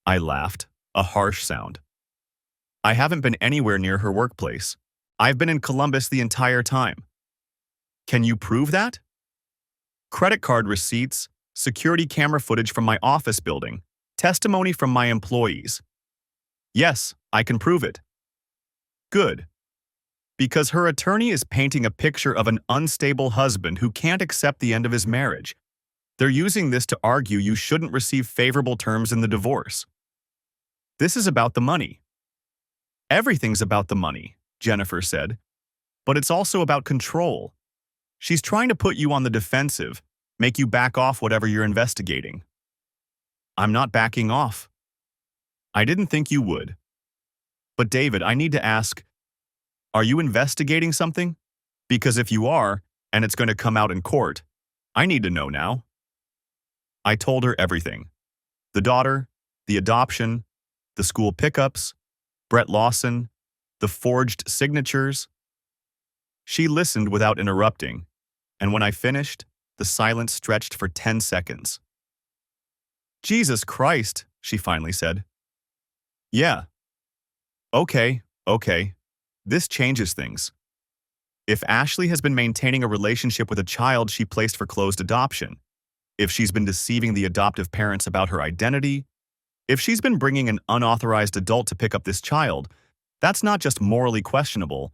I laughed, a harsh sound. "I haven't been anywhere near her workplace. I've been in Columbus the entire time." "Can you prove that?" "Credit card receipts, security camera footage from my office building, testimony from my employees." "Yes, I can prove it." "Good. Because her attorney is painting a picture of an unstable husband who can't accept the end of his marriage. They're using this to argue you shouldn't receive favorable terms in the divorce. This is about the money." "Everything's about the money," Jennifer said. "But it's also about control. She's trying to put you on the defensive, make you back off whatever you're investigating." "I'm not backing off." "I didn't think you would. But David, I need to ask, are you investigating something? Because if you are, and it's going to come out in court, I need to know now." I told her everything. The daughter, the adoption, the school pickups, Brett Lawson, the forged signatures. She listened without interrupting, and when I finished, the silence stretched for 10 seconds. "Jesus Christ," she finally said. "Yeah. Okay. This changes things. If Ashley has been maintaining a relationship with a child she placed for closed adoption, if she's been deceiving the adoptive parents about her identity, if she's been bringing an unauthorized adult to pick up this child, that's not just morally questionable.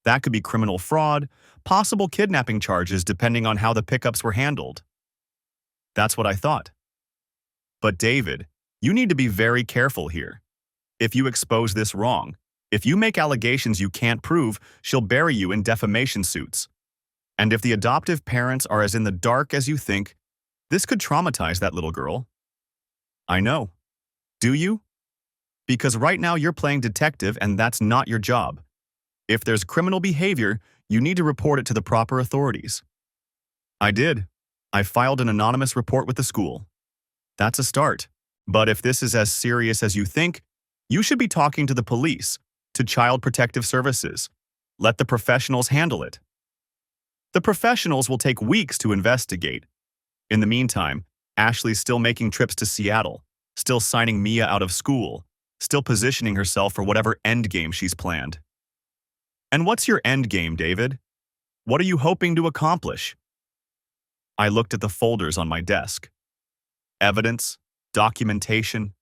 That could be criminal fraud, possible kidnapping charges depending on how the pickups were handled." That's what I thought. But David, you need to be very careful here. If you expose this wrong, if you make allegations you can't prove, she'll bury you in defamation suits. And if the adoptive parents are as in the dark as you think, this could traumatize that little girl. I know. Do you? Because right now you're playing detective and that's not your job. If there's criminal behavior, you need to report it to the proper authorities. I did. I filed an anonymous report with the school. That's a start. But if this is as serious as you think, you should be talking to the police, to Child Protective Services. Let the professionals handle it. The professionals will take weeks to investigate. In the meantime, Ashley's still making trips to Seattle, still signing Mia out of school, still positioning herself for whatever endgame she's planned. And what's your endgame, David? What are you hoping to accomplish? I looked at the folders on my desk. Evidence, documentation,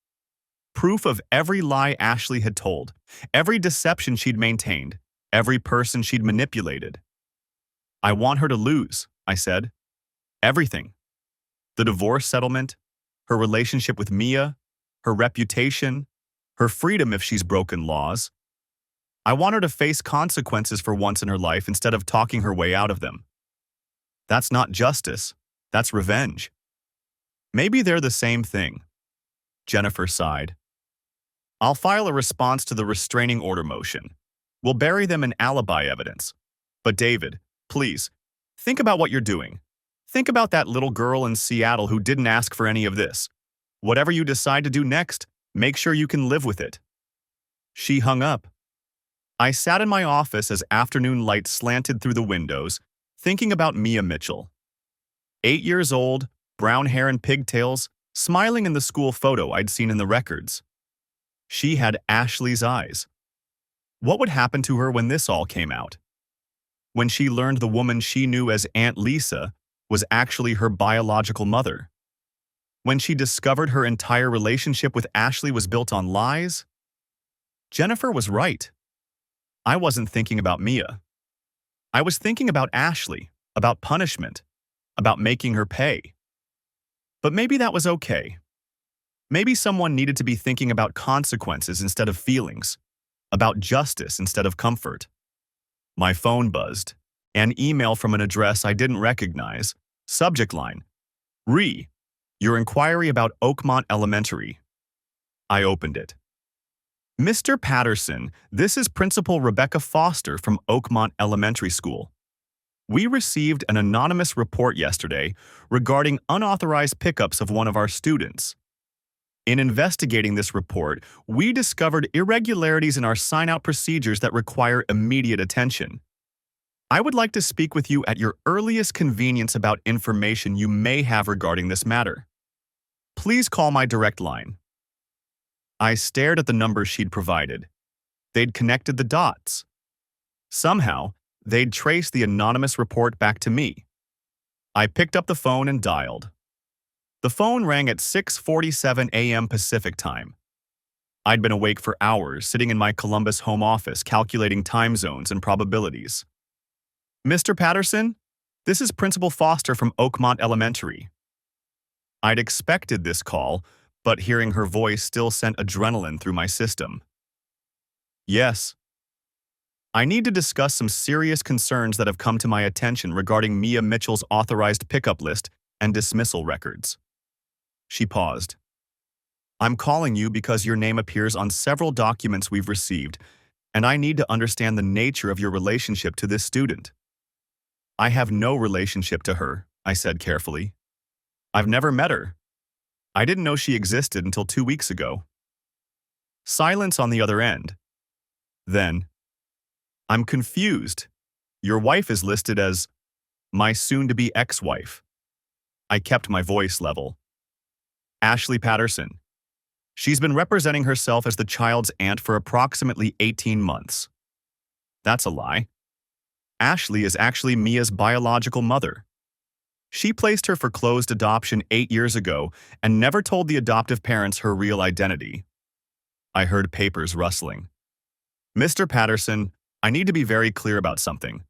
proof of every lie Ashley had told, every deception she'd maintained, every person she'd manipulated. I want her to lose, I said. Everything. The divorce settlement, her relationship with Mia, her reputation, her freedom if she's broken laws. I want her to face consequences for once in her life instead of talking her way out of them. That's not justice, that's revenge. Maybe they're the same thing. Jennifer sighed. I'll file a response to the restraining order motion. We'll bury them in alibi evidence. But David, please, think about what you're doing. Think about that little girl in Seattle who didn't ask for any of this. Whatever you decide to do next, make sure you can live with it. She hung up. I sat in my office as afternoon light slanted through the windows, thinking about Mia Mitchell. 8 years old, brown hair and pigtails, smiling in the school photo I'd seen in the records. She had Ashley's eyes. What would happen to her when this all came out? When she learned the woman she knew as Aunt Lisa was actually her biological mother? When she discovered her entire relationship with Ashley was built on lies? Jennifer was right. I wasn't thinking about Mia. I was thinking about Ashley, about punishment, about making her pay. But maybe that was okay. Maybe someone needed to be thinking about consequences instead of feelings, about justice instead of comfort. My phone buzzed. An email from an address I didn't recognize. Subject line: your inquiry about Oakmont Elementary. I opened it. Mr. Patterson, this is Principal Rebecca Foster from Oakmont Elementary School. We received an anonymous report yesterday regarding unauthorized pickups of one of our students. In investigating this report, we discovered irregularities in our sign-out procedures that require immediate attention. I would like to speak with you at your earliest convenience about information you may have regarding this matter. Please call my direct line. I stared at the numbers she'd provided. They'd connected the dots. Somehow, they'd traced the anonymous report back to me. I picked up the phone and dialed. The phone rang at 6:47 a.m. Pacific time. I'd been awake for hours, sitting in my Columbus home office calculating time zones and probabilities. Mr. Patterson, this is Principal Foster from Oakmont Elementary. I'd expected this call, but hearing her voice still sent adrenaline through my system. Yes. I need to discuss some serious concerns that have come to my attention regarding Mia Mitchell's authorized pickup list and dismissal records. She paused. I'm calling you because your name appears on several documents we've received, and I need to understand the nature of your relationship to this student. I have no relationship to her, I said carefully. I've never met her. I didn't know she existed until 2 weeks ago. Silence on the other end. Then, I'm confused. Your wife is listed as my soon-to-be ex-wife. I kept my voice level. Ashley Patterson. She's been representing herself as the child's aunt for approximately 18 months. That's a lie. Ashley is actually Mia's biological mother. She placed her for closed adoption 8 years ago and never told the adoptive parents her real identity. I heard papers rustling. Mr. Patterson, I need to be very clear about something.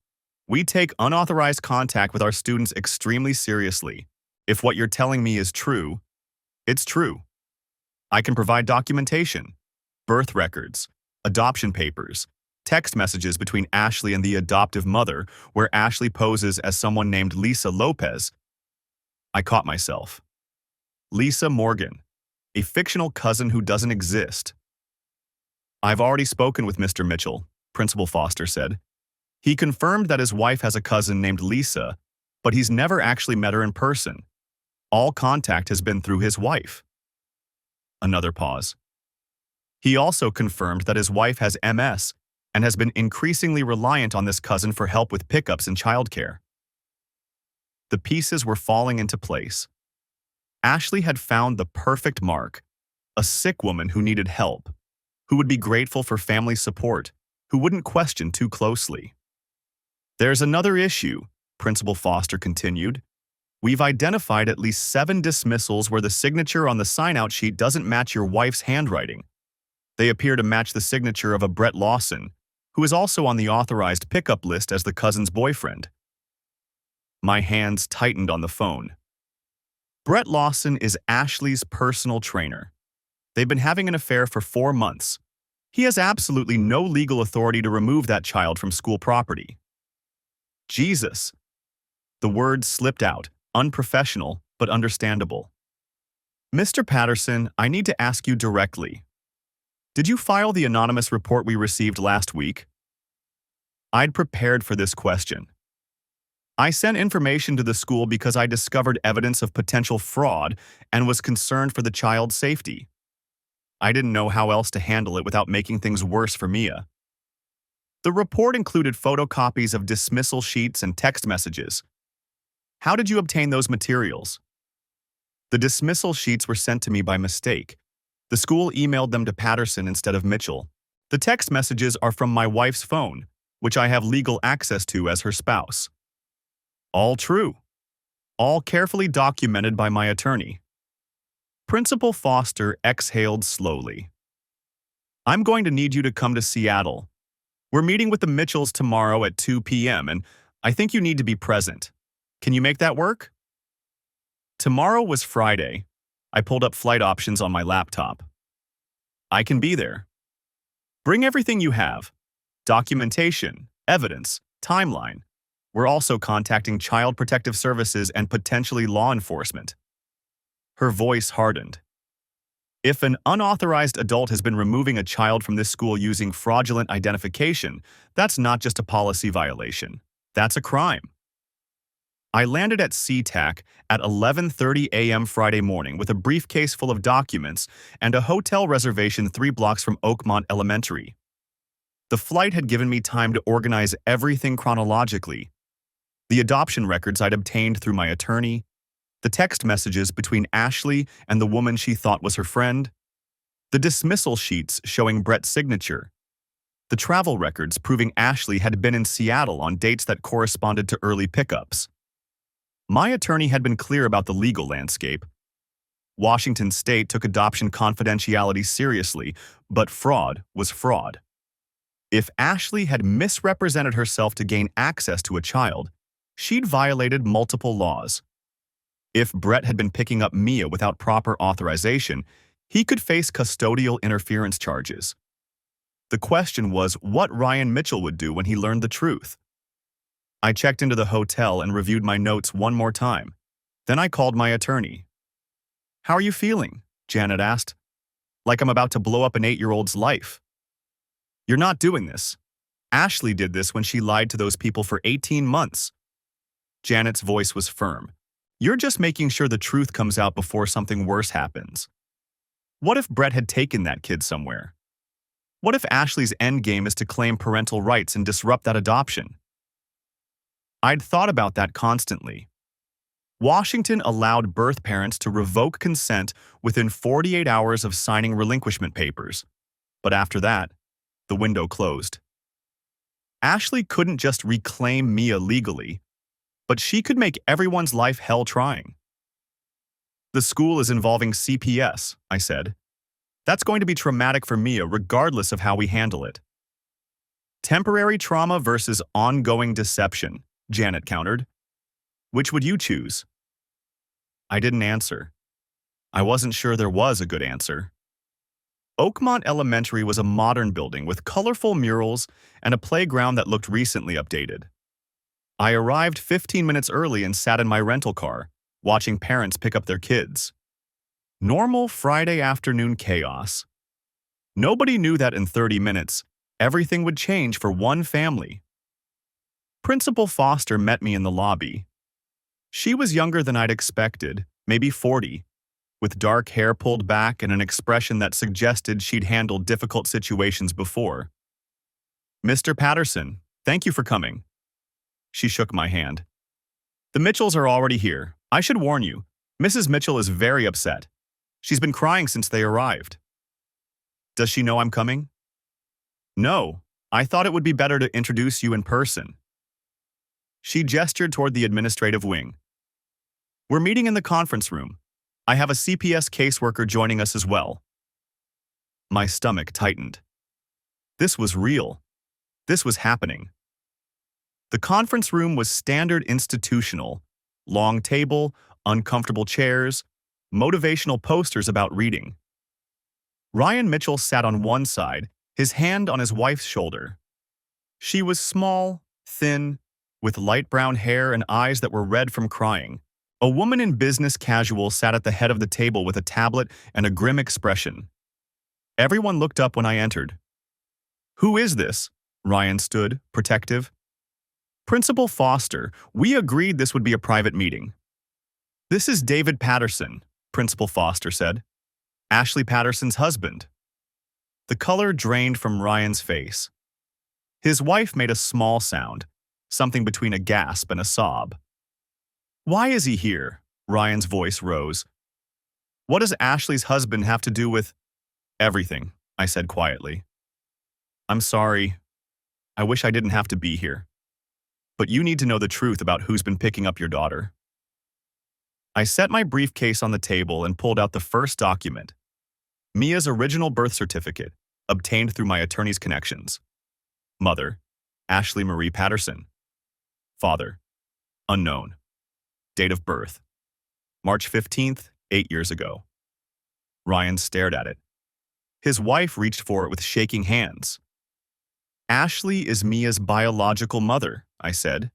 We take unauthorized contact with our students extremely seriously. If what you're telling me is true, It's true. I can provide documentation, birth records, adoption papers, text messages between Ashley and the adoptive mother where Ashley poses as someone named Lisa Lopez. I caught myself. Lisa Morgan, a fictional cousin who doesn't exist. I've already spoken with Mr. Mitchell, Principal Foster said. He confirmed that his wife has a cousin named Lisa, but he's never actually met her in person. All contact has been through his wife. Another pause. He also confirmed that his wife has MS and has been increasingly reliant on this cousin for help with pickups and childcare. The pieces were falling into place. Ashley had found the perfect mark, a sick woman who needed help, who would be grateful for family support, who wouldn't question too closely. There's another issue, Principal Foster continued. We've identified at least 7 dismissals where the signature on the sign-out sheet doesn't match your wife's handwriting. They appear to match the signature of a Brett Lawson, who is also on the authorized pickup list as the cousin's boyfriend. My hands tightened on the phone. Brett Lawson is Ashley's personal trainer. They've been having an affair for 4 months. He has absolutely no legal authority to remove that child from school property. Jesus. The words slipped out, unprofessional but understandable. Mr. Patterson, I need to ask you directly. Did you file the anonymous report we received last week? I'd prepared for this question. I sent information to the school because I discovered evidence of potential fraud and was concerned for the child's safety. I didn't know how else to handle it without making things worse for Mia. The report included photocopies of dismissal sheets and text messages. How did you obtain those materials? The dismissal sheets were sent to me by mistake. The school emailed them to Patterson instead of Mitchell. The text messages are from my wife's phone, which I have legal access to as her spouse. All true. All carefully documented by my attorney. Principal Foster exhaled slowly. I'm going to need you to come to Seattle. We're meeting with the Mitchells tomorrow at 2 p.m. and I think you need to be present. Can you make that work? Tomorrow was Friday. I pulled up flight options on my laptop. I can be there. Bring everything you have. Documentation, evidence, timeline. We're also contacting Child Protective Services and potentially law enforcement. Her voice hardened. If an unauthorized adult has been removing a child from this school using fraudulent identification, that's not just a policy violation. That's a crime. I landed at SeaTac at 11:30 a.m. Friday morning with a briefcase full of documents and a hotel reservation 3 blocks from Oakmont Elementary. The flight had given me time to organize everything chronologically. The adoption records I'd obtained through my attorney, the text messages between Ashley and the woman she thought was her friend, the dismissal sheets showing Brett's signature, the travel records proving Ashley had been in Seattle on dates that corresponded to early pickups. My attorney had been clear about the legal landscape. Washington State took adoption confidentiality seriously, but fraud was fraud. If Ashley had misrepresented herself to gain access to a child, she'd violated multiple laws. If Brett had been picking up Mia without proper authorization, he could face custodial interference charges. The question was what Ryan Mitchell would do when he learned the truth. I checked into the hotel and reviewed my notes one more time. Then I called my attorney. "How are you feeling?" Janet asked. "Like I'm about to blow up an 8-year-old's life." "You're not doing this. Ashley did this when she lied to those people for 18 months. Janet's voice was firm. "You're just making sure the truth comes out before something worse happens. What if Brett had taken that kid somewhere? What if Ashley's endgame is to claim parental rights and disrupt that adoption?" I'd thought about that constantly. Washington allowed birth parents to revoke consent within 48 hours of signing relinquishment papers. But after that, the window closed. Ashley couldn't just reclaim Mia legally, but she could make everyone's life hell trying. "The school is involving CPS," I said. "That's going to be traumatic for Mia regardless of how we handle it." "Temporary trauma versus ongoing deception," Janet countered. "Which would you choose?" I didn't answer. I wasn't sure there was a good answer. Oakmont Elementary was a modern building with colorful murals and a playground that looked recently updated. I arrived 15 minutes early and sat in my rental car, watching parents pick up their kids. Normal Friday afternoon chaos. Nobody knew that in 30 minutes, everything would change for one family. Principal Foster met me in the lobby. She was younger than I'd expected, maybe 40, with dark hair pulled back and an expression that suggested she'd handled difficult situations before. "Mr. Patterson, thank you for coming." She shook my hand. "The Mitchells are already here. I should warn you, Mrs. Mitchell is very upset. She's been crying since they arrived." "Does she know I'm coming?" "No, I thought it would be better to introduce you in person." She gestured toward the administrative wing. "We're meeting in the conference room. I have a CPS caseworker joining us as well." My stomach tightened. This was real. This was happening. The conference room was standard institutional. Long table, uncomfortable chairs, motivational posters about reading. Ryan Mitchell sat on one side, his hand on his wife's shoulder. She was small, thin, with light brown hair and eyes that were red from crying. A woman in business casual sat at the head of the table with a tablet and a grim expression. Everyone looked up when I entered. "Who is this?" Ryan stood, protective. "Principal Foster, we agreed this would be a private meeting." "This is David Patterson," Principal Foster said. "Ashley Patterson's husband." The color drained from Ryan's face. His wife made a small sound, something between a gasp and a sob. "Why is he here?" Ryan's voice rose. "What does Ashley's husband have to do with—" "Everything," I said quietly. "I'm sorry. I wish I didn't have to be here. But you need to know the truth about who's been picking up your daughter." I set my briefcase on the table and pulled out the first document. Mia's original birth certificate, obtained through my attorney's connections. Mother, Ashley Marie Patterson. Father, unknown. Date of birth, March 15th, 8 years ago. Ryan stared at it. His wife reached for it with shaking hands. "Ashley is Mia's biological mother," I said.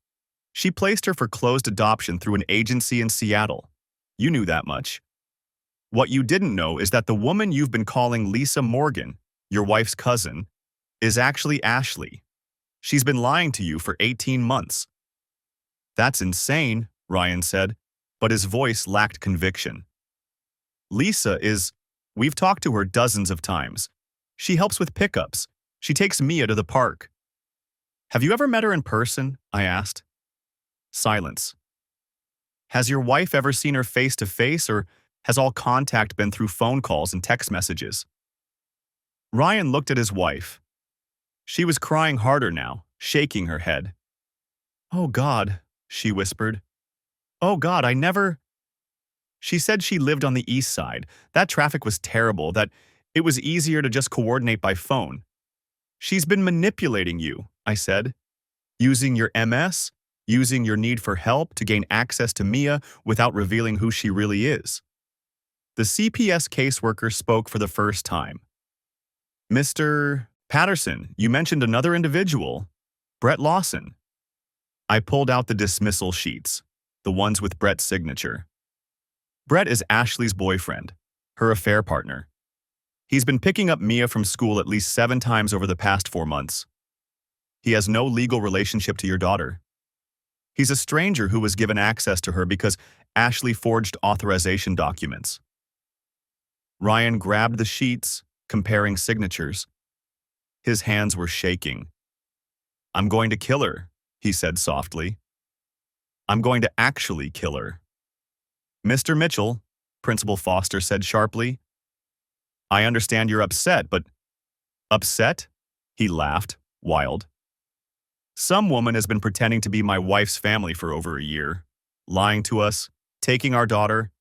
"She placed her for closed adoption through an agency in Seattle. You knew that much. What you didn't know is that the woman you've been calling Lisa Morgan, your wife's cousin, is actually Ashley. She's been lying to you for 18 months. "That's insane," Ryan said, but his voice lacked conviction. "Lisa is— We've talked to her dozens of times. She helps with pickups. She takes Mia to the park." "Have you ever met her in person?" I asked. Silence. "Has your wife ever seen her face to face, or has all contact been through phone calls and text messages?" Ryan looked at his wife. She was crying harder now, shaking her head. "Oh God," she whispered. "Oh God, I never—" She said she lived on the east side. That traffic was terrible, that it was easier to just coordinate by phone. "She's been manipulating you," I said. "Using your MS, using your need for help to gain access to Mia without revealing who she really is." The CPS caseworker spoke for the first time. "Mr. Patterson, you mentioned another individual, Brett Lawson." I pulled out the dismissal sheets, the ones with Brett's signature. "Brett is Ashley's boyfriend, her affair partner. He's been picking up Mia from school at least 7 times over the past 4 months. He has no legal relationship to your daughter. He's a stranger who was given access to her because Ashley forged authorization documents." Ryan grabbed the sheets, comparing signatures. His hands were shaking. "I'm going to kill her," he said softly. "I'm going to actually kill her." "Mr. Mitchell," Principal Foster said sharply, "I understand you're upset, but—" "Upset?" He laughed, wild. "Some woman has been pretending to be my wife's family for over a year, lying to us, taking our daughter,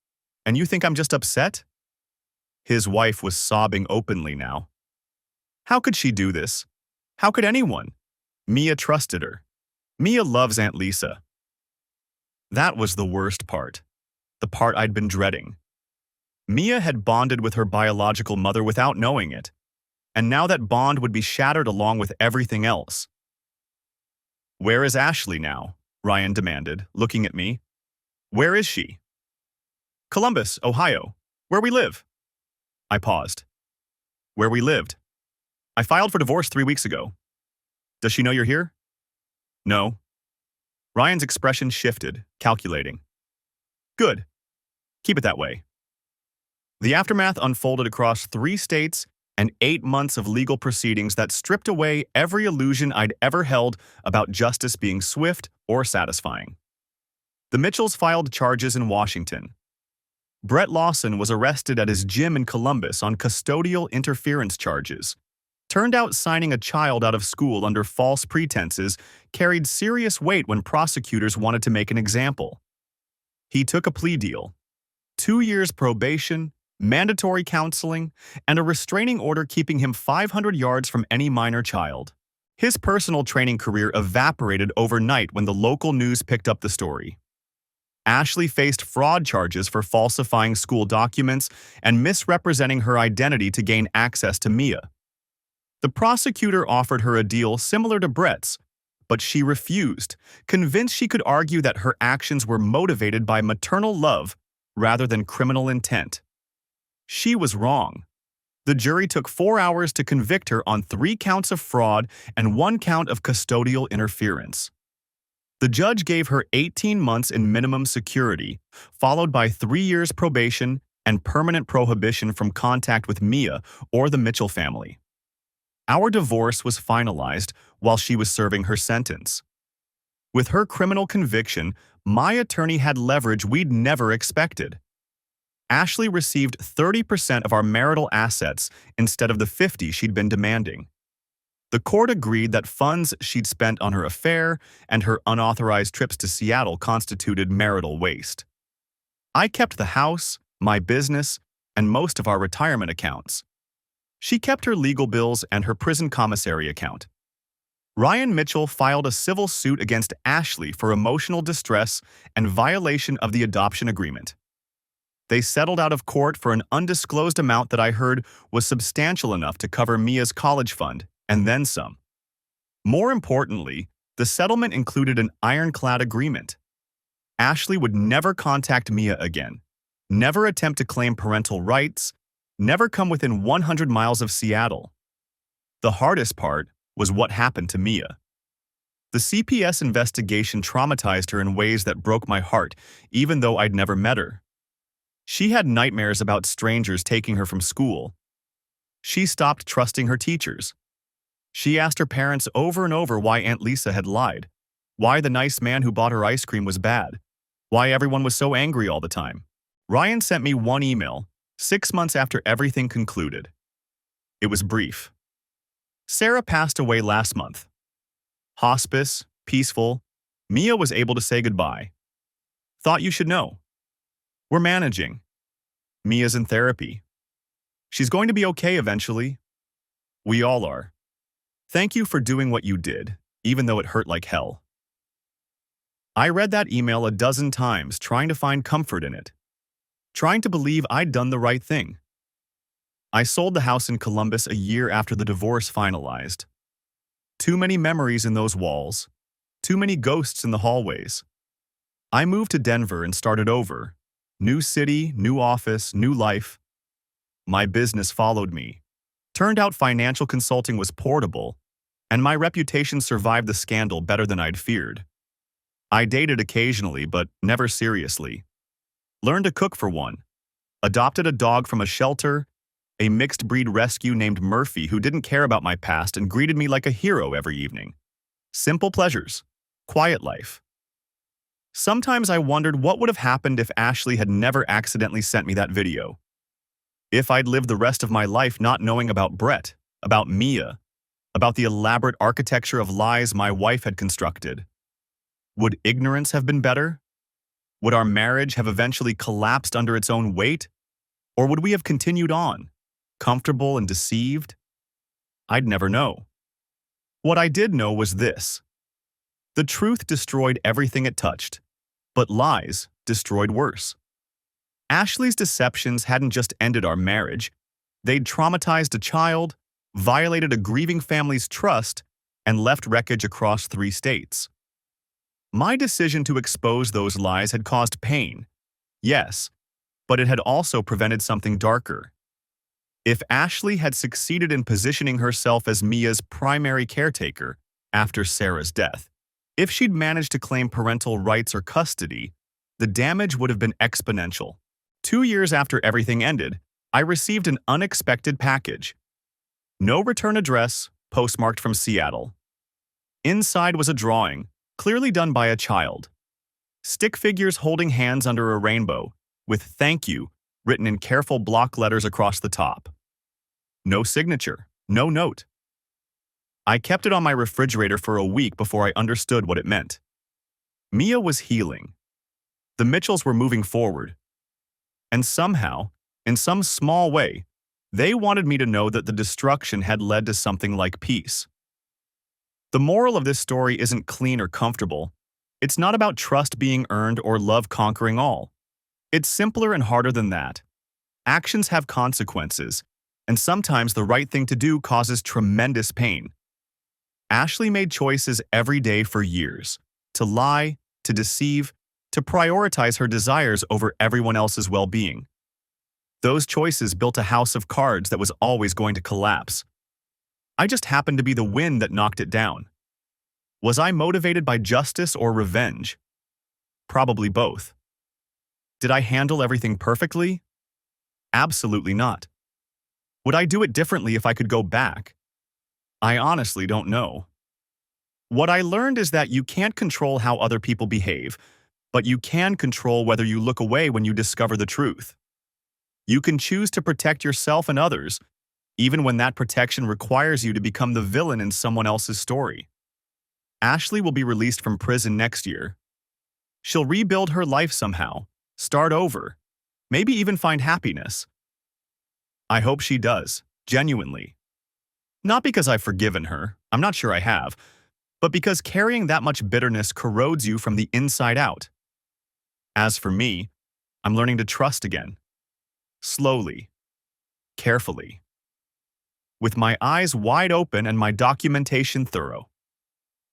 and you think I'm just upset?" His wife was sobbing openly now. "How could she do this? How could anyone? Mia trusted her. Mia loves Aunt Lisa." That was the worst part, the part I'd been dreading. Mia had bonded with her biological mother without knowing it, and now that bond would be shattered along with everything else. "Where is Ashley now?" Ryan demanded, looking at me. "Where is she?" "Columbus, Ohio, where we live." I paused. "Where we lived? I filed for divorce 3 weeks ago. Does she know you're here?" "No." Ryan's expression shifted, calculating. "Good. Keep it that way." The aftermath unfolded across 3 states and 8 months of legal proceedings that stripped away every illusion I'd ever held about justice being swift or satisfying. The Mitchells filed charges in Washington. Brett Lawson was arrested at his gym in Columbus on custodial interference charges. Turned out signing a child out of school under false pretenses carried serious weight when prosecutors wanted to make an example. He took a plea deal. 2 years probation, mandatory counseling, and a restraining order keeping him 500 yards from any minor child. His personal training career evaporated overnight when the local news picked up the story. Ashley faced fraud charges for falsifying school documents and misrepresenting her identity to gain access to Mia. The prosecutor offered her a deal similar to Brett's, but she refused, convinced she could argue that her actions were motivated by maternal love rather than criminal intent. She was wrong. The jury took 4 hours to convict her on 3 counts of fraud and 1 count of custodial interference. The judge gave her 18 months in minimum security, followed by 3 years probation and permanent prohibition from contact with Mia or the Mitchell family. Our divorce was finalized while she was serving her sentence. With her criminal conviction, my attorney had leverage we'd never expected. Ashley received 30% of our marital assets instead of the 50% she'd been demanding. The court agreed that funds she'd spent on her affair and her unauthorized trips to Seattle constituted marital waste. I kept the house, my business, and most of our retirement accounts. She kept her legal bills and her prison commissary account. Ryan Mitchell filed a civil suit against Ashley for emotional distress and violation of the adoption agreement. They settled out of court for an undisclosed amount that I heard was substantial enough to cover Mia's college fund, and then some. More importantly, the settlement included an ironclad agreement. Ashley would never contact Mia again, never attempt to claim parental rights, never come within 100 miles of Seattle. The hardest part was what happened to Mia. The CPS investigation traumatized her in ways that broke my heart, even though I'd never met her. She had nightmares about strangers taking her from school. She stopped trusting her teachers. She asked her parents over and over why Aunt Lisa had lied, why the nice man who bought her ice cream was bad, why everyone was so angry all the time. Ryan sent me one email, 6 months after everything concluded. It was brief. "Sarah passed away last month. Hospice, peaceful. Mia was able to say goodbye. Thought you should know. We're managing. Mia's in therapy. She's going to be okay eventually. We all are. Thank you for doing what you did, even though it hurt like hell." I read that email a dozen times, trying to find comfort in it, trying to believe I'd done the right thing. I sold the house in Columbus a year after the divorce finalized. Too many memories in those walls, too many ghosts in the hallways. I moved to Denver and started over. New city, new office, new life. My business followed me. Turned out financial consulting was portable, and my reputation survived the scandal better than I'd feared. I dated occasionally, but never seriously. Learned to cook for one. Adopted a dog from a shelter, a mixed-breed rescue named Murphy who didn't care about my past and greeted me like a hero every evening. Simple pleasures. Quiet life. Sometimes I wondered what would have happened if Ashley had never accidentally sent me that video. If I'd lived the rest of my life not knowing about Brett, about Mia, about the elaborate architecture of lies my wife had constructed. Would ignorance have been better? Would our marriage have eventually collapsed under its own weight? Or would we have continued on, comfortable and deceived? I'd never know. What I did know was this. The truth destroyed everything it touched, but lies destroyed worse. Ashley's deceptions hadn't just ended our marriage, they'd traumatized a child, violated a grieving family's trust, and left wreckage across 3 states. My decision to expose those lies had caused pain, yes, but it had also prevented something darker. If Ashley had succeeded in positioning herself as Mia's primary caretaker after Sarah's death, if she'd managed to claim parental rights or custody, the damage would have been exponential. 2 years after everything ended, I received an unexpected package. No return address, postmarked from Seattle. Inside was a drawing, clearly done by a child. Stick figures holding hands under a rainbow, with "thank you" written in careful block letters across the top. No signature, no note. I kept it on my refrigerator for a week before I understood what it meant. Mia was healing. The Mitchells were moving forward. And somehow, in some small way, they wanted me to know that the destruction had led to something like peace. The moral of this story isn't clean or comfortable. It's not about trust being earned or love conquering all. It's simpler and harder than that. Actions have consequences, and sometimes the right thing to do causes tremendous pain. Ashley made choices every day for years, to lie, to deceive, to prioritize her desires over everyone else's well-being. Those choices built a house of cards that was always going to collapse. I just happened to be the wind that knocked it down. Was I motivated by justice or revenge? Probably both. Did I handle everything perfectly? Absolutely not. Would I do it differently if I could go back? I honestly don't know. What I learned is that you can't control how other people behave, but you can control whether you look away when you discover the truth. You can choose to protect yourself and others, even when that protection requires you to become the villain in someone else's story. Ashley will be released from prison next year. She'll rebuild her life somehow, start over, maybe even find happiness. I hope she does, genuinely. Not because I've forgiven her, I'm not sure I have, but because carrying that much bitterness corrodes you from the inside out. As for me, I'm learning to trust again. Slowly, carefully. With my eyes wide open and my documentation thorough.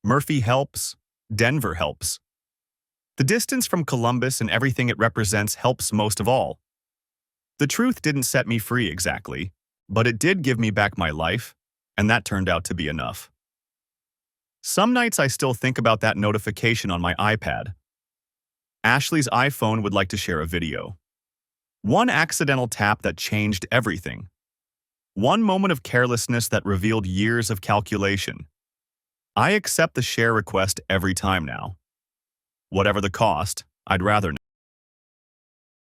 Murphy helps, Denver helps. The distance from Columbus and everything it represents helps most of all. The truth didn't set me free exactly, but it did give me back my life, and that turned out to be enough. Some nights I still think about that notification on my iPad. Ashley's iPhone would like to share a video. One accidental tap that changed everything. One moment of carelessness that revealed years of calculation. I accept the share request every time now. Whatever the cost, I'd rather